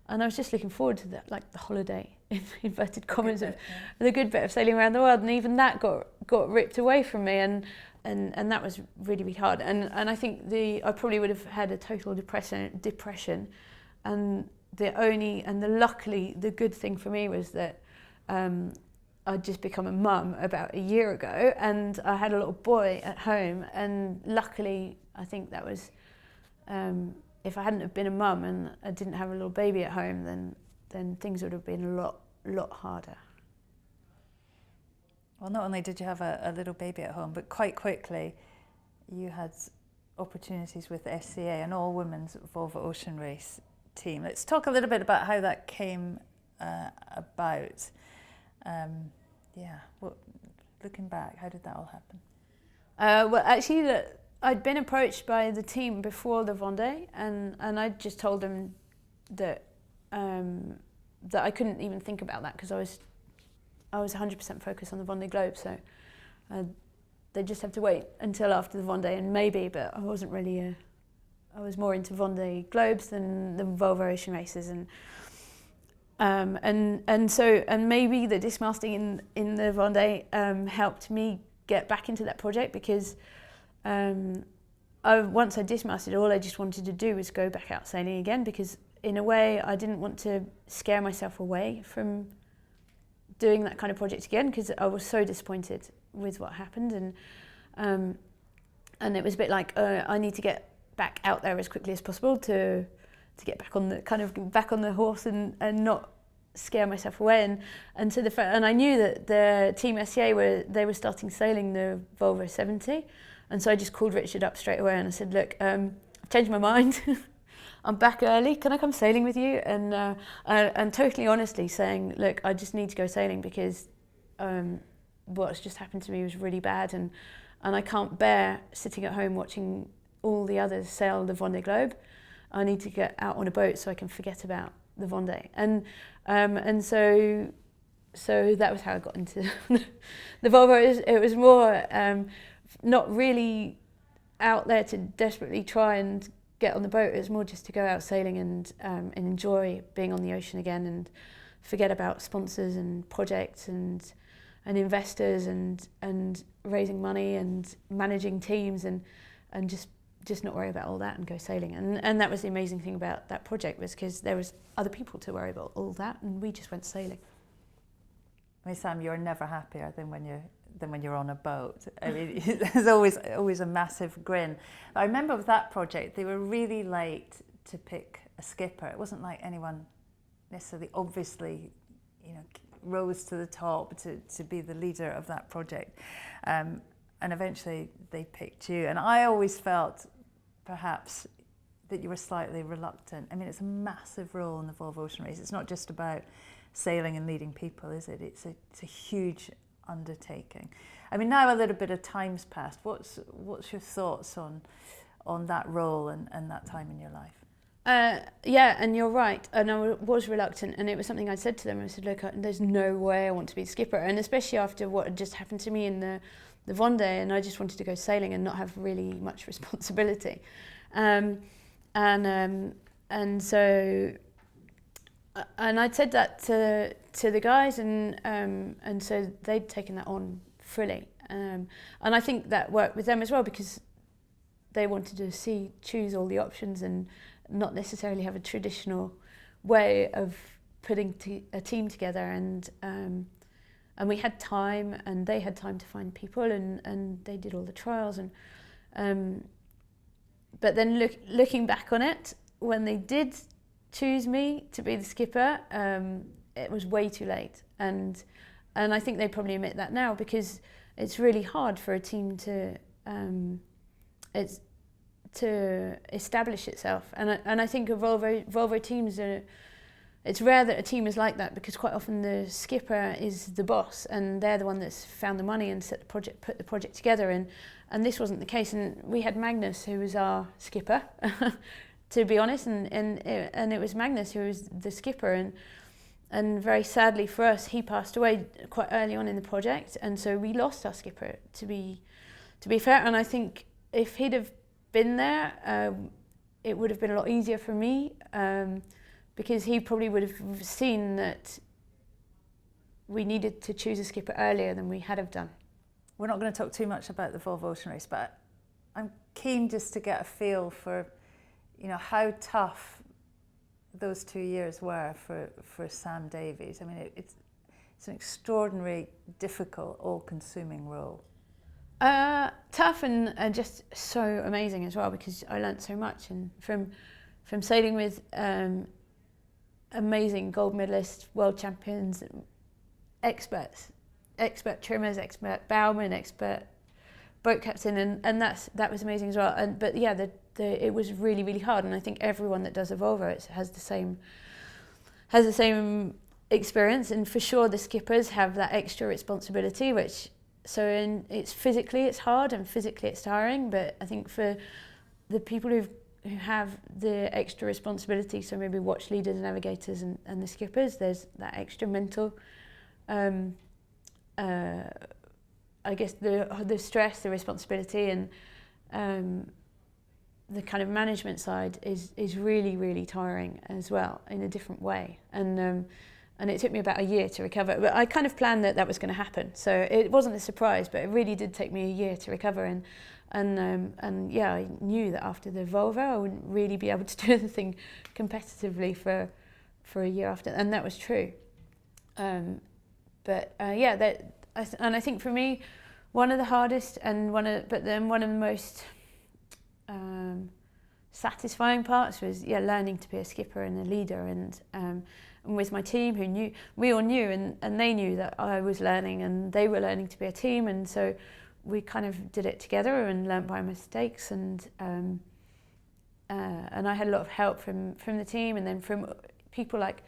I was just looking forward to that, like the holiday, in inverted commas, of the good bit of sailing around the world, and even that got ripped away from me, and that was really, really hard. And I think I probably would have had a total depression, and luckily the good thing for me was that I'd just become a mum about a year ago, and I had a little boy at home, and luckily I think that was if I hadn't have been a mum and I didn't have a little baby at home, then things would have been a lot harder. Well, not only did you have a little baby at home, but quite quickly you had opportunities with SCA, an all-women's Volvo Ocean Race team. Let's talk a little bit about how that came about. Looking back, how did that all happen? Well, actually, I'd been approached by the team before the Vendee, and I just told them that I couldn't even think about that because I was 100% focused on the Vendee Globe. So they just have to wait until after the Vendee, and maybe, but I wasn't really. I was more into Vendee Globes than the Volvo Ocean Races, and maybe the dismasting in the Vendee helped me get back into that project because. Once I dismasted, all I just wanted to do was go back out sailing again, because in a way I didn't want to scare myself away from doing that kind of project again, because I was so disappointed with what happened, and it was a bit like I need to get back out there as quickly as possible to get back on the horse and not scare myself away, and I knew that the team SCA were starting sailing the Volvo 70. And so I just called Richard up straight away and I said, look, I've changed my mind. I'm back early. Can I come sailing with you? And totally honestly saying, look, I just need to go sailing because what's just happened to me was really bad, and I can't bear sitting at home watching all the others sail the Vendee Globe. I need to get out on a boat so I can forget about the Vendee. And so that was how I got into the Volvo. It was more. Not really out there to desperately try and get on the boat. It was more just to go out sailing and enjoy being on the ocean again, and forget about sponsors and projects and investors and raising money and managing teams, and just just not worry about all that and go sailing. And that was the amazing thing about that project, was because there was other people to worry about all that, and we just went sailing. I mean, Sam, you're never happier than when you're on a boat. I mean, there's always a massive grin. I remember with that project, they were really late to pick a skipper. It wasn't like anyone necessarily obviously, rose to the top to be the leader of that project. And eventually they picked you. And I always felt perhaps that you were slightly reluctant. I mean, it's a massive role in the Volvo Ocean Race. It's not just about sailing and leading people, is it? It's a huge undertaking. I mean, now a little bit of time's passed. What's your thoughts on that role and that time in your life? Yeah, and you're right. And I was reluctant, and it was something I said to them. I said, look, there's no way I want to be the skipper, and especially after what had just happened to me in the Vendee, and I just wanted to go sailing and not have really much responsibility. And so I'd said that to the guys, and so they'd taken that on fully. And I think that worked with them as well, because they wanted to choose all the options and not necessarily have a traditional way of putting a team together. And we had time, and they had time to find people, and they did all the trials. And but then looking back on it, when they did choose me to be the skipper, it was way too late. And I think they probably admit that now, because it's really hard for a team to establish itself. And I think Volvo teams it's rare that a team is like that, because quite often the skipper is the boss, and they're the one that's found the money and put the project together. And this wasn't the case. And we had Magnus, who was our skipper, to be honest, and it was Magnus who was the skipper. And very sadly for us, he passed away quite early on in the project, and so we lost our skipper, to be fair. And I think if he'd have been there, it would have been a lot easier for me, because he probably would have seen that we needed to choose a skipper earlier than we had have done. We're not going to talk too much about the Volvo Ocean Race, but I'm keen just to get a feel for, how tough those 2 years were for Sam Davies. I mean, it's an extraordinary, difficult, all-consuming role. Tough and just so amazing as well, because I learnt so much, and from sailing with amazing gold medalists, world champions, expert trimmers, expert bowmen, expert boat captain, and that was amazing as well. But yeah, it was really, really hard, and I think everyone that does a Volvo has the same experience. And for sure, the skippers have that extra responsibility, it's physically it's hard and physically it's tiring. But I think for the people who have the extra responsibility, so maybe watch leaders, navigators, and the skippers, there's that extra mental, I guess the stress, the responsibility, and the kind of management side is really, really tiring as well, in a different way. And it took me about a year to recover. But I kind of planned that was going to happen, so it wasn't a surprise. But it really did take me a year to recover. And yeah, I knew that after the Volvo, I wouldn't really be able to do anything competitively for a year after, and that was true. Yeah, and I think for me, one of the hardest and one of the most satisfying parts was learning to be a skipper and a leader, and with my team we all knew, and they knew that I was learning and they were learning to be a team, and so we kind of did it together and learned by mistakes, and I had a lot of help from the team, and then from people like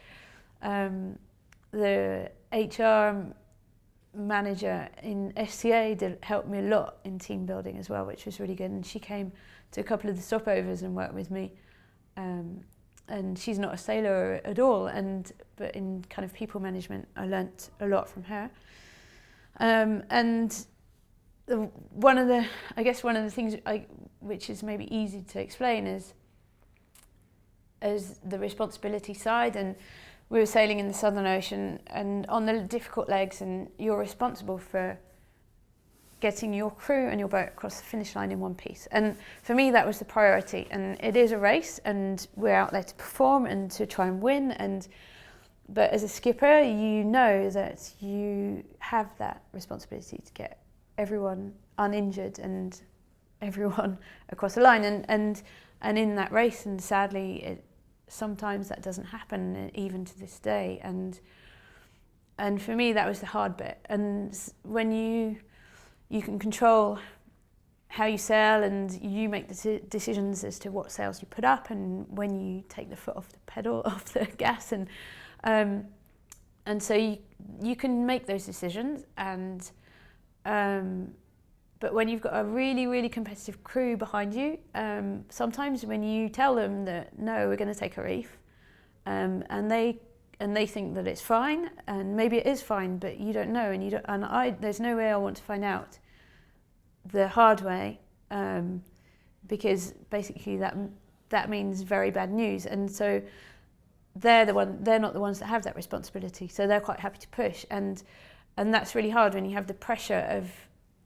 the HR manager in SCA helped me a lot in team building as well, which was really good. And she came to a couple of the stopovers and worked with me. And she's not a sailor at all, but in kind of people management, I learnt a lot from her. And one of the things which is maybe easy to explain is the responsibility side. And we were sailing in the Southern Ocean and on the difficult legs, and you're responsible for getting your crew and your boat across the finish line in one piece. And for me, that was the priority. And it is a race, and we're out there to perform and to try and win. But as a skipper, you know that you have that responsibility to get everyone uninjured and everyone across the line. And in that race, and sadly, sometimes that doesn't happen, even to this day. And for me, that was the hard bit. And when you can control how you sail, and you make the decisions as to what sails you put up, and when you take the foot off the pedal, off the gas, and so you can make those decisions. But when you've got a really, really competitive crew behind you, sometimes when you tell them that no, we're going to take a reef, and they think that it's fine, and maybe it is fine, but you don't know, there's no way I want to find out the hard way, because basically that means very bad news. And so they're not the ones that have that responsibility, so they're quite happy to push, and that's really hard when you have the pressure of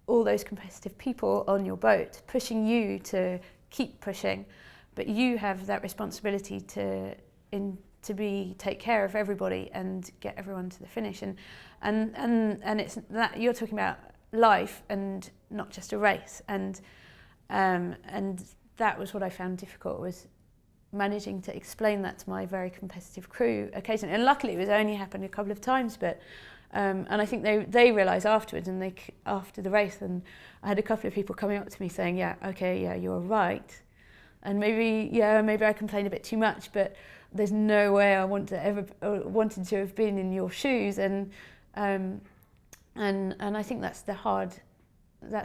all those competitive people on your boat pushing you to keep pushing, but you have that responsibility to take care of everybody and get everyone to the finish. And it's that you're talking about life and not just a race. And that was what I found difficult, was managing to explain that to my very competitive crew occasionally. And luckily it was only happened a couple of times, but and I think they realised afterwards, and after the race, and I had a couple of people coming up to me saying, yeah, okay, yeah, you're right, and maybe I complained a bit too much, but there's no way I wanted to have been in your shoes. And I think that's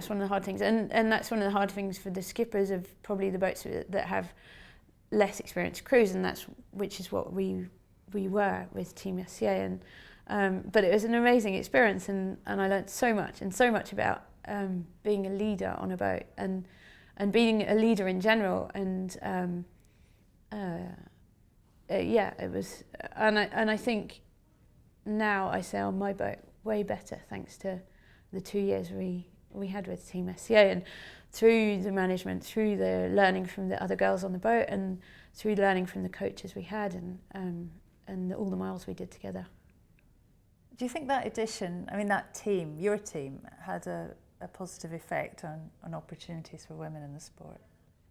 one of the hard things, and that's one of the hard things for the skippers of probably the boats that have less experienced crews, and which is what we were with Team SCA. But it was an amazing experience, and I learnt so much about being a leader on a boat, and being a leader in general. And it was, and I think now I sail my boat way better thanks to the 2 years we had with Team SCA, and through the management, through the learning from the other girls on the boat, and through learning from the coaches we had, and all the miles we did together. Do you think that addition, that team, your team, had a positive effect on opportunities for women in the sport?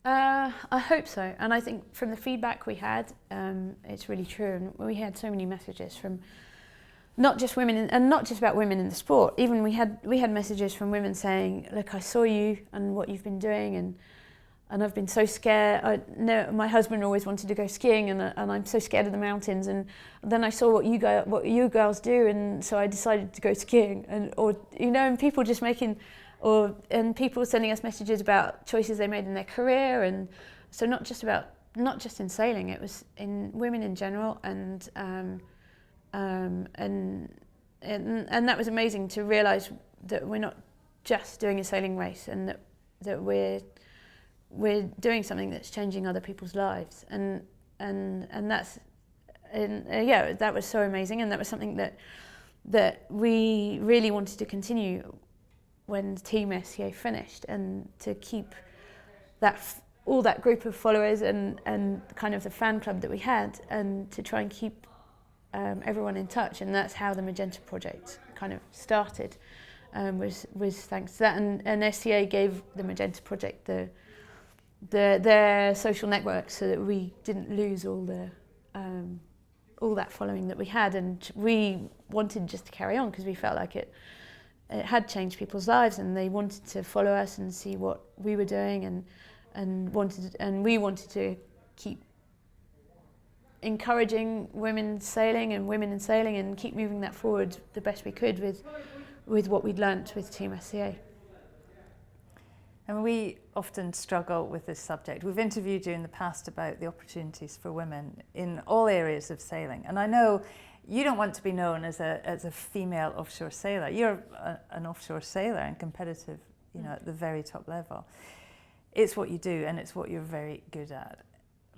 I hope so, and I think from the feedback we had, it's really true. And we had so many messages from not just women, and not just about women in the sport. Even we had messages from women saying, "Look, I saw you and what you've been doing, and I've been so scared. My husband always wanted to go skiing, and I'm so scared of the mountains. And then I saw what you girls do, and so I decided to go skiing." And people just making, and people sending us messages about choices they made in their career, and so not just in sailing, it was in women in general, and that was amazing to realise that we're not just doing a sailing race, and that we're doing something that's changing other people's lives, and that was so amazing, and that was something that we really wanted to continue when Team SCA finished, and to keep all that group of followers and kind of the fan club that we had, and to try and keep everyone in touch. And that's how the Magenta project kind of started, was thanks to that, and SCA gave the Magenta project their social network, so that we didn't lose all that following that we had. And we wanted just to carry on, because we felt like it had changed people's lives, and they wanted to follow us and see what we were doing, and we wanted to keep encouraging women sailing and women in sailing, and keep moving that forward the best we could with what we'd learnt with Team SCA. And we often struggle with this subject. We've interviewed you in the past about the opportunities for women in all areas of sailing. And I know you don't want to be known as a female offshore sailor. You're an offshore sailor and competitive, at the very top level. It's what you do, and it's what you're very good at.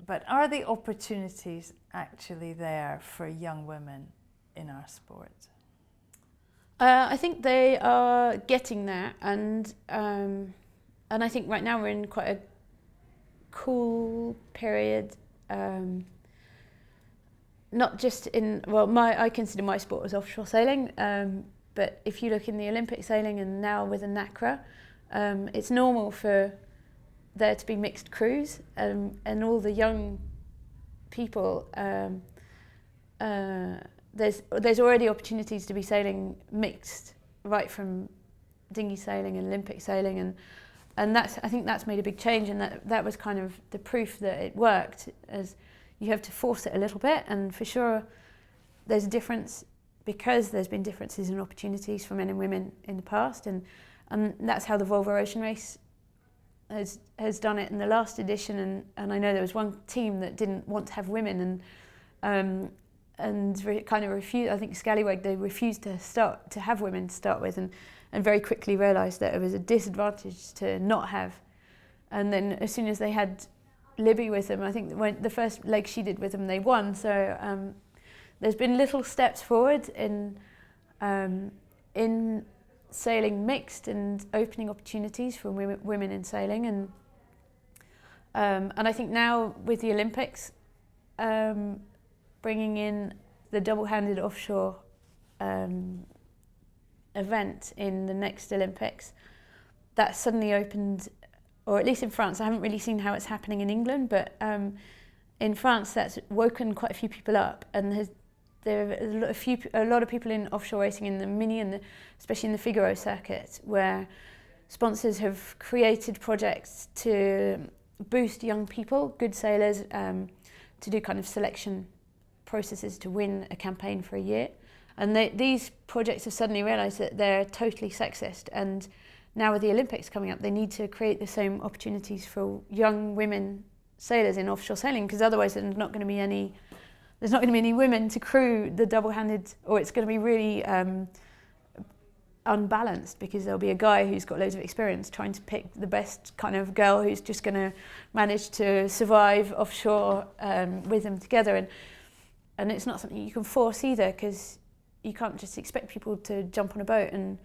But are the opportunities actually there for young women in our sport? I think they are getting there, and I think right now we're in quite a cool period. Not just in, well, I consider my sport as offshore sailing, but if you look in the Olympic sailing and now with the NACRA, it's normal for there to be mixed crews, and all the young people, there's already opportunities to be sailing mixed, right from dinghy sailing and Olympic sailing, and I think that's made a big change, and that was kind of the proof that it worked, as you have to force it a little bit, and for sure there's a difference because there's been differences in opportunities for men and women in the past, and that's how the Volvo Ocean Race has done it in the last edition, and I know there was one team that didn't want to have women, and kind of refused. I think Scallywag, they refused to have women to start with, and very quickly realised that it was a disadvantage to not have. And then as soon as they had Libby with them, I think when the first leg she did with them, they won. So there's been little steps forward in sailing mixed and opening opportunities for women in sailing, and I think now with the Olympics, bringing in the double-handed offshore event in the next Olympics, that suddenly opened, or at least in France, I haven't really seen how it's happening in England, but in France that's woken quite a few people up, and there are a lot of people in offshore racing in the mini and especially in the Figaro circuit, where sponsors have created projects to boost young people, good sailors, to do kind of selection processes to win a campaign for a year. And these projects have suddenly realised that they're totally sexist, and now with the Olympics coming up, they need to create the same opportunities for young women sailors in offshore sailing, because otherwise there's not going to be any women to crew the double-handed, or it's going to be really unbalanced, because there'll be a guy who's got loads of experience trying to pick the best kind of girl who's just going to manage to survive offshore with them together, and it's not something you can force either, because you can't just expect people to jump on a boat, and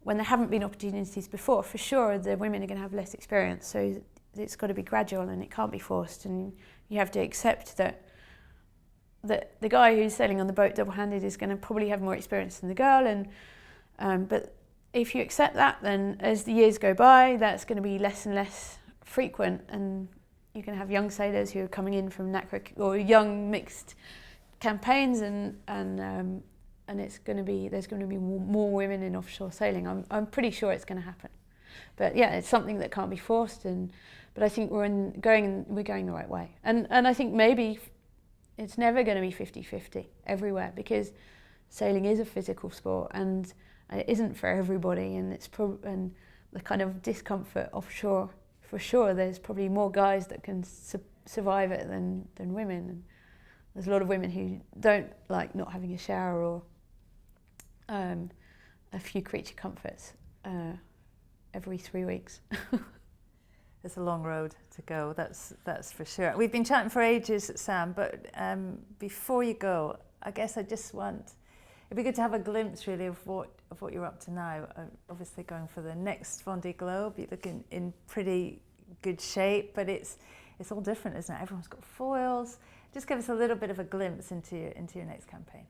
when there haven't been opportunities before, for sure the women are going to have less experience, so it's got to be gradual and it can't be forced, and you have to accept that the guy who's sailing on the boat double-handed is going to probably have more experience than the girl, and but if you accept that, then as the years go by, that's going to be less and less frequent, and you can have young sailors who are coming in from NACRA or young mixed campaigns, and there's going to be more women in offshore sailing. I'm pretty sure it's going to happen, but yeah, it's something that can't be forced, but I think we're going the right way, and I think maybe it's never going to be 50-50 everywhere, because sailing is a physical sport, and it isn't for everybody, and and the kind of discomfort offshore, for sure there's probably more guys that can survive it than women, and there's a lot of women who don't like not having a shower or a few creature comforts every 3 weeks. It's a long road to go, that's for sure. We've been chatting for ages, Sam, but before you go, I guess it'd be good to have a glimpse really of what you're up to now. Obviously going for the next Vendee Globe, you're looking in pretty good shape, but it's all different, isn't it? Everyone's got foils. Just give us a little bit of a glimpse into your next campaign.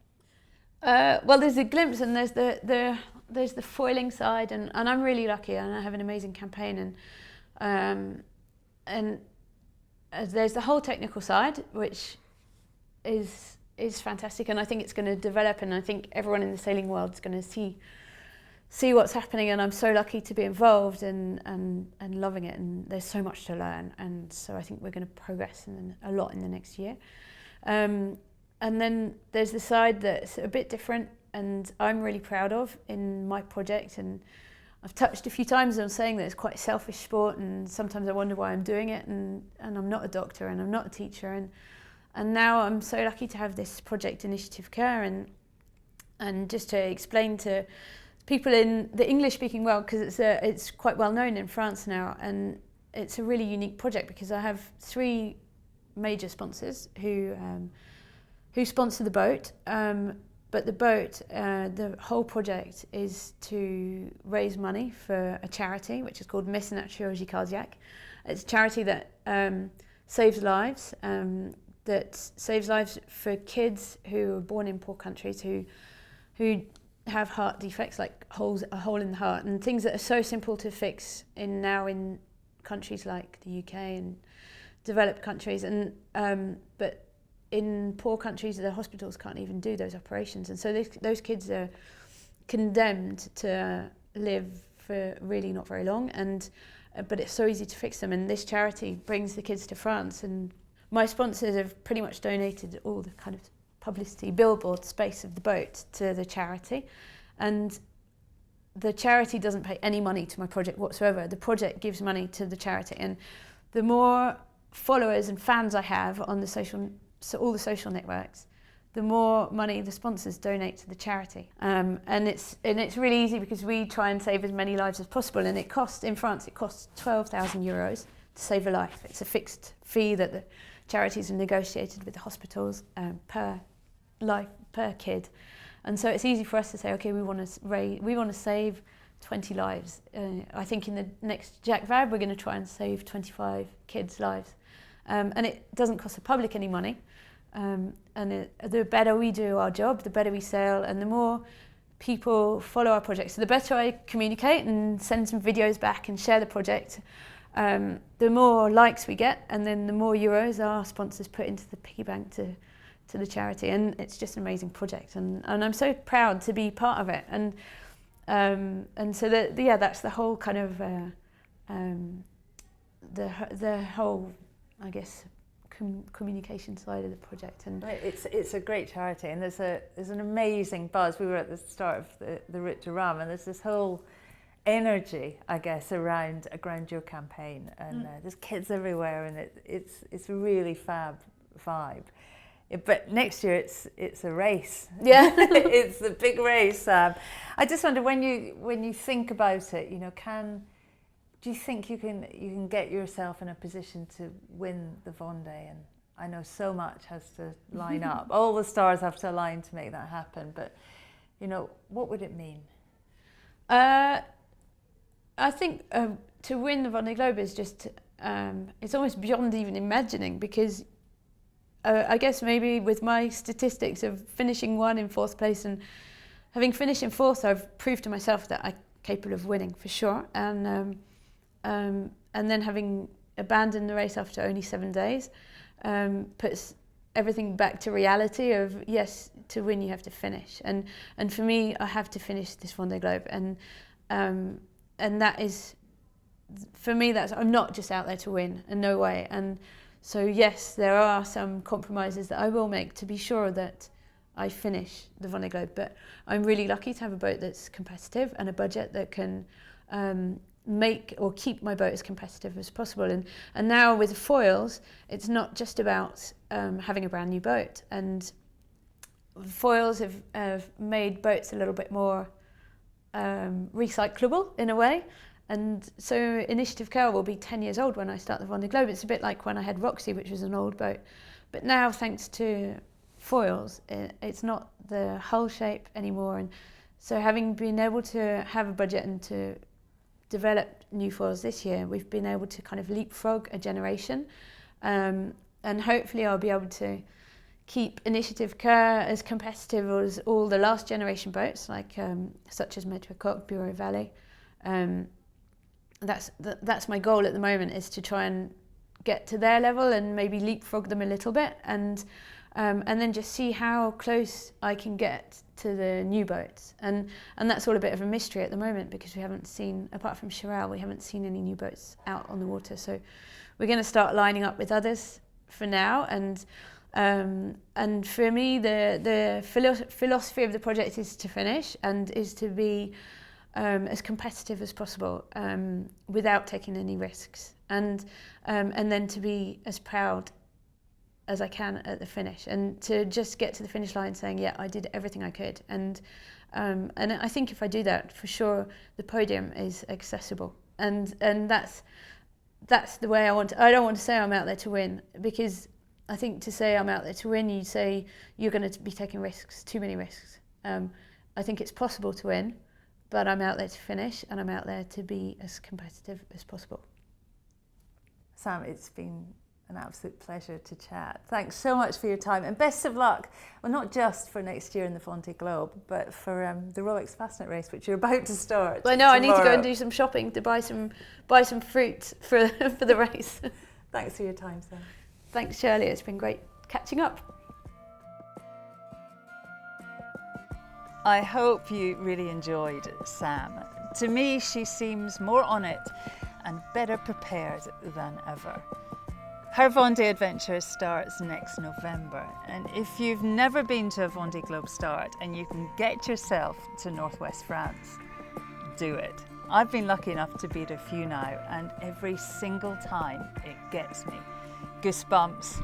Well, there's a glimpse, and there's the foiling side, and I'm really lucky, and I have an amazing campaign, and there's the whole technical side, which is fantastic, and I think it's going to develop, and I think everyone in the sailing world is going to see what's happening, and I'm so lucky to be involved and loving it, and there's so much to learn, and so I think we're going to progress a lot in the next year. And then there's the side that's a bit different, and I'm really proud of in my project, and I've touched a few times on saying that it's quite a selfish sport, and sometimes I wonder why I'm doing it, and I'm not a doctor and I'm not a teacher, and now I'm so lucky to have this project Initiative Care, and just to explain to people in the English-speaking world, because it's quite well known in France now, and it's a really unique project because I have 3 major sponsors who sponsor the boat, But the boat, the whole project is to raise money for a charity which is called Miss Chirurgie Cardiaque. It's a charity that saves lives, for kids who are born in poor countries who have heart defects, like a hole in the heart, and things that are so simple to fix in countries like the UK and developed countries, and but in poor countries the hospitals can't even do those operations, and so those kids are condemned to live for really not very long, and but it's so easy to fix them, and this charity brings the kids to France, and my sponsors have pretty much donated all the kind of publicity, billboard space of the boat to the charity, and the charity doesn't pay any money to my project whatsoever. The project gives money to the charity, and the more followers and fans I have on all the social networks, the more money the sponsors donate to the charity. And it's really easy because we try and save as many lives as possible, and in France it costs 12,000 euros to save a life. It's a fixed fee that the charities have negotiated with the hospitals per life, per kid. And so it's easy for us to say, okay, we want to save 20 lives. I think in the next Jacques Vabre we're going to try and save 25 kids' lives. And it doesn't cost the public any money. The better we do our job, the better we sail, and the more people follow our project. So the better I communicate and send some videos back and share the project, the more likes we get, and then the more euros our sponsors put into the piggy bank to the charity. And it's just an amazing project, and I'm so proud to be part of it. And so that's the whole kind of the whole, I guess, communication side of the project. And it's a great charity, and there's an amazing buzz. We were at the start of the Route to Rome, and there's this whole energy, I guess, around a grandeur campaign, and there's kids everywhere, and it's a really fab vibe. But next year it's a race. Yeah. It's a big race. I just wonder, when you think about it, do you think you can get yourself in a position to win the Vendee? And I know so much has to line up. All the stars have to align to make that happen. But what would it mean? I think to win the Vendee Globe is just it's almost beyond even imagining, because I guess maybe with my statistics of finishing one in fourth place, and having finished in fourth, I've proved to myself that I'm capable of winning for sure. And then having abandoned the race after only 7 days puts everything back to reality of, yes, to win you have to finish. And for me, I have to finish this Vendee Globe. And that is, for me, I'm not just out there to win, in no way. And so yes, there are some compromises that I will make to be sure that I finish the Vendee Globe, but I'm really lucky to have a boat that's competitive and a budget that can make or keep my boat as competitive as possible. And now with the foils, it's not just about having a brand new boat, and foils have made boats a little bit more recyclable in a way. And so Initiative Curl will be 10 years old when I start the Vendee Globe. It's a bit like when I had Roxy, which was an old boat. But now, thanks to foils, it's not the hull shape anymore. And so having been able to have a budget and to develop new foils this year, we've been able to kind of leapfrog a generation. And hopefully I'll be able to keep Initiative Curl as competitive as all the last generation boats, like such as Maître Coq, Bureau Valley. That's my goal at the moment, is to try and get to their level and maybe leapfrog them a little bit, and then just see how close I can get to the new boats. And that's all a bit of a mystery at the moment, because we haven't seen, apart from Chirale, we haven't seen any new boats out on the water. So we're going to start lining up with others for now. And for me, the philosophy of the project is to finish, and is to be as competitive as possible without taking any risks, and then to be as proud as I can at the finish, and to just get to the finish line saying, yeah, I did everything I could. And I think if I do that, for sure the podium is accessible, and that's the way I want to. I don't want to say I'm out there to win, because I think to say I'm out there to win, you say you're going to be taking risks, too many risks. I think it's possible to win, but I'm out there to finish, and I'm out there to be as competitive as possible. Sam, it's been an absolute pleasure to chat. Thanks so much for your time, and best of luck, well, not just for next year in the Vendee Globe, but for the Rolex Fastnet race, which you're about to start. Well, I know, I need to go tomorrow. and do some shopping to buy some fruit for the race. Thanks for your time, Sam. Thanks, Shirley. It's been great catching up. I hope you really enjoyed Sam. To me, she seems more on it and better prepared than ever. Her Vendee adventure starts next November, and if you've never been to a Vendee Globe start and you can get yourself to northwest France, do it. I've been lucky enough to be at a few now, and every single time it gets me. Goosebumps,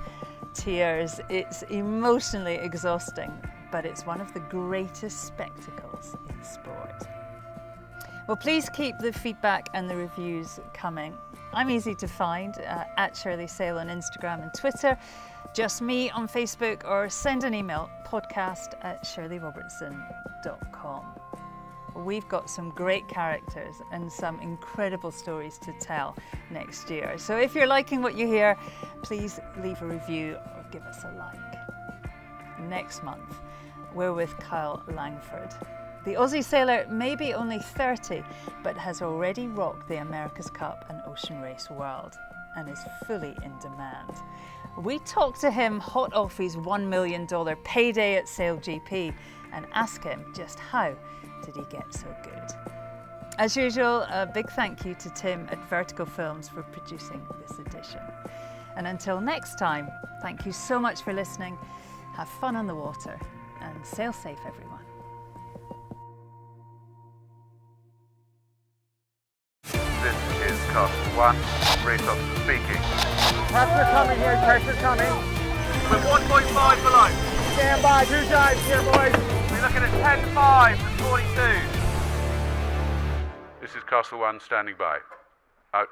tears, it's emotionally exhausting, but it's one of the greatest spectacles in sport. Well, please keep the feedback and the reviews coming. I'm easy to find at Shirley Sail on Instagram and Twitter, just me on Facebook, or send an email, podcast@shirleyrobertson.com. We've got some great characters and some incredible stories to tell next year. So if you're liking what you hear, please leave a review or give us a like. Next month, we're with Kyle Langford. The Aussie sailor may be only 30, but has already rocked the America's Cup and Ocean Race world and is fully in demand. We talked to him hot off his $1 million payday at Sail GP and ask him just how did he get so good. As usual, a big thank you to Tim at Vertical Films for producing this edition. And until next time, thank you so much for listening. Have fun on the water and sail safe, everyone. This is Castle 1, race officer speaking. Pressure coming here, pressure coming. We're 1.5 below. Stand by, 2 dives here, boys. We're looking at 10.5 and 42. This is Castle 1 standing by. Out.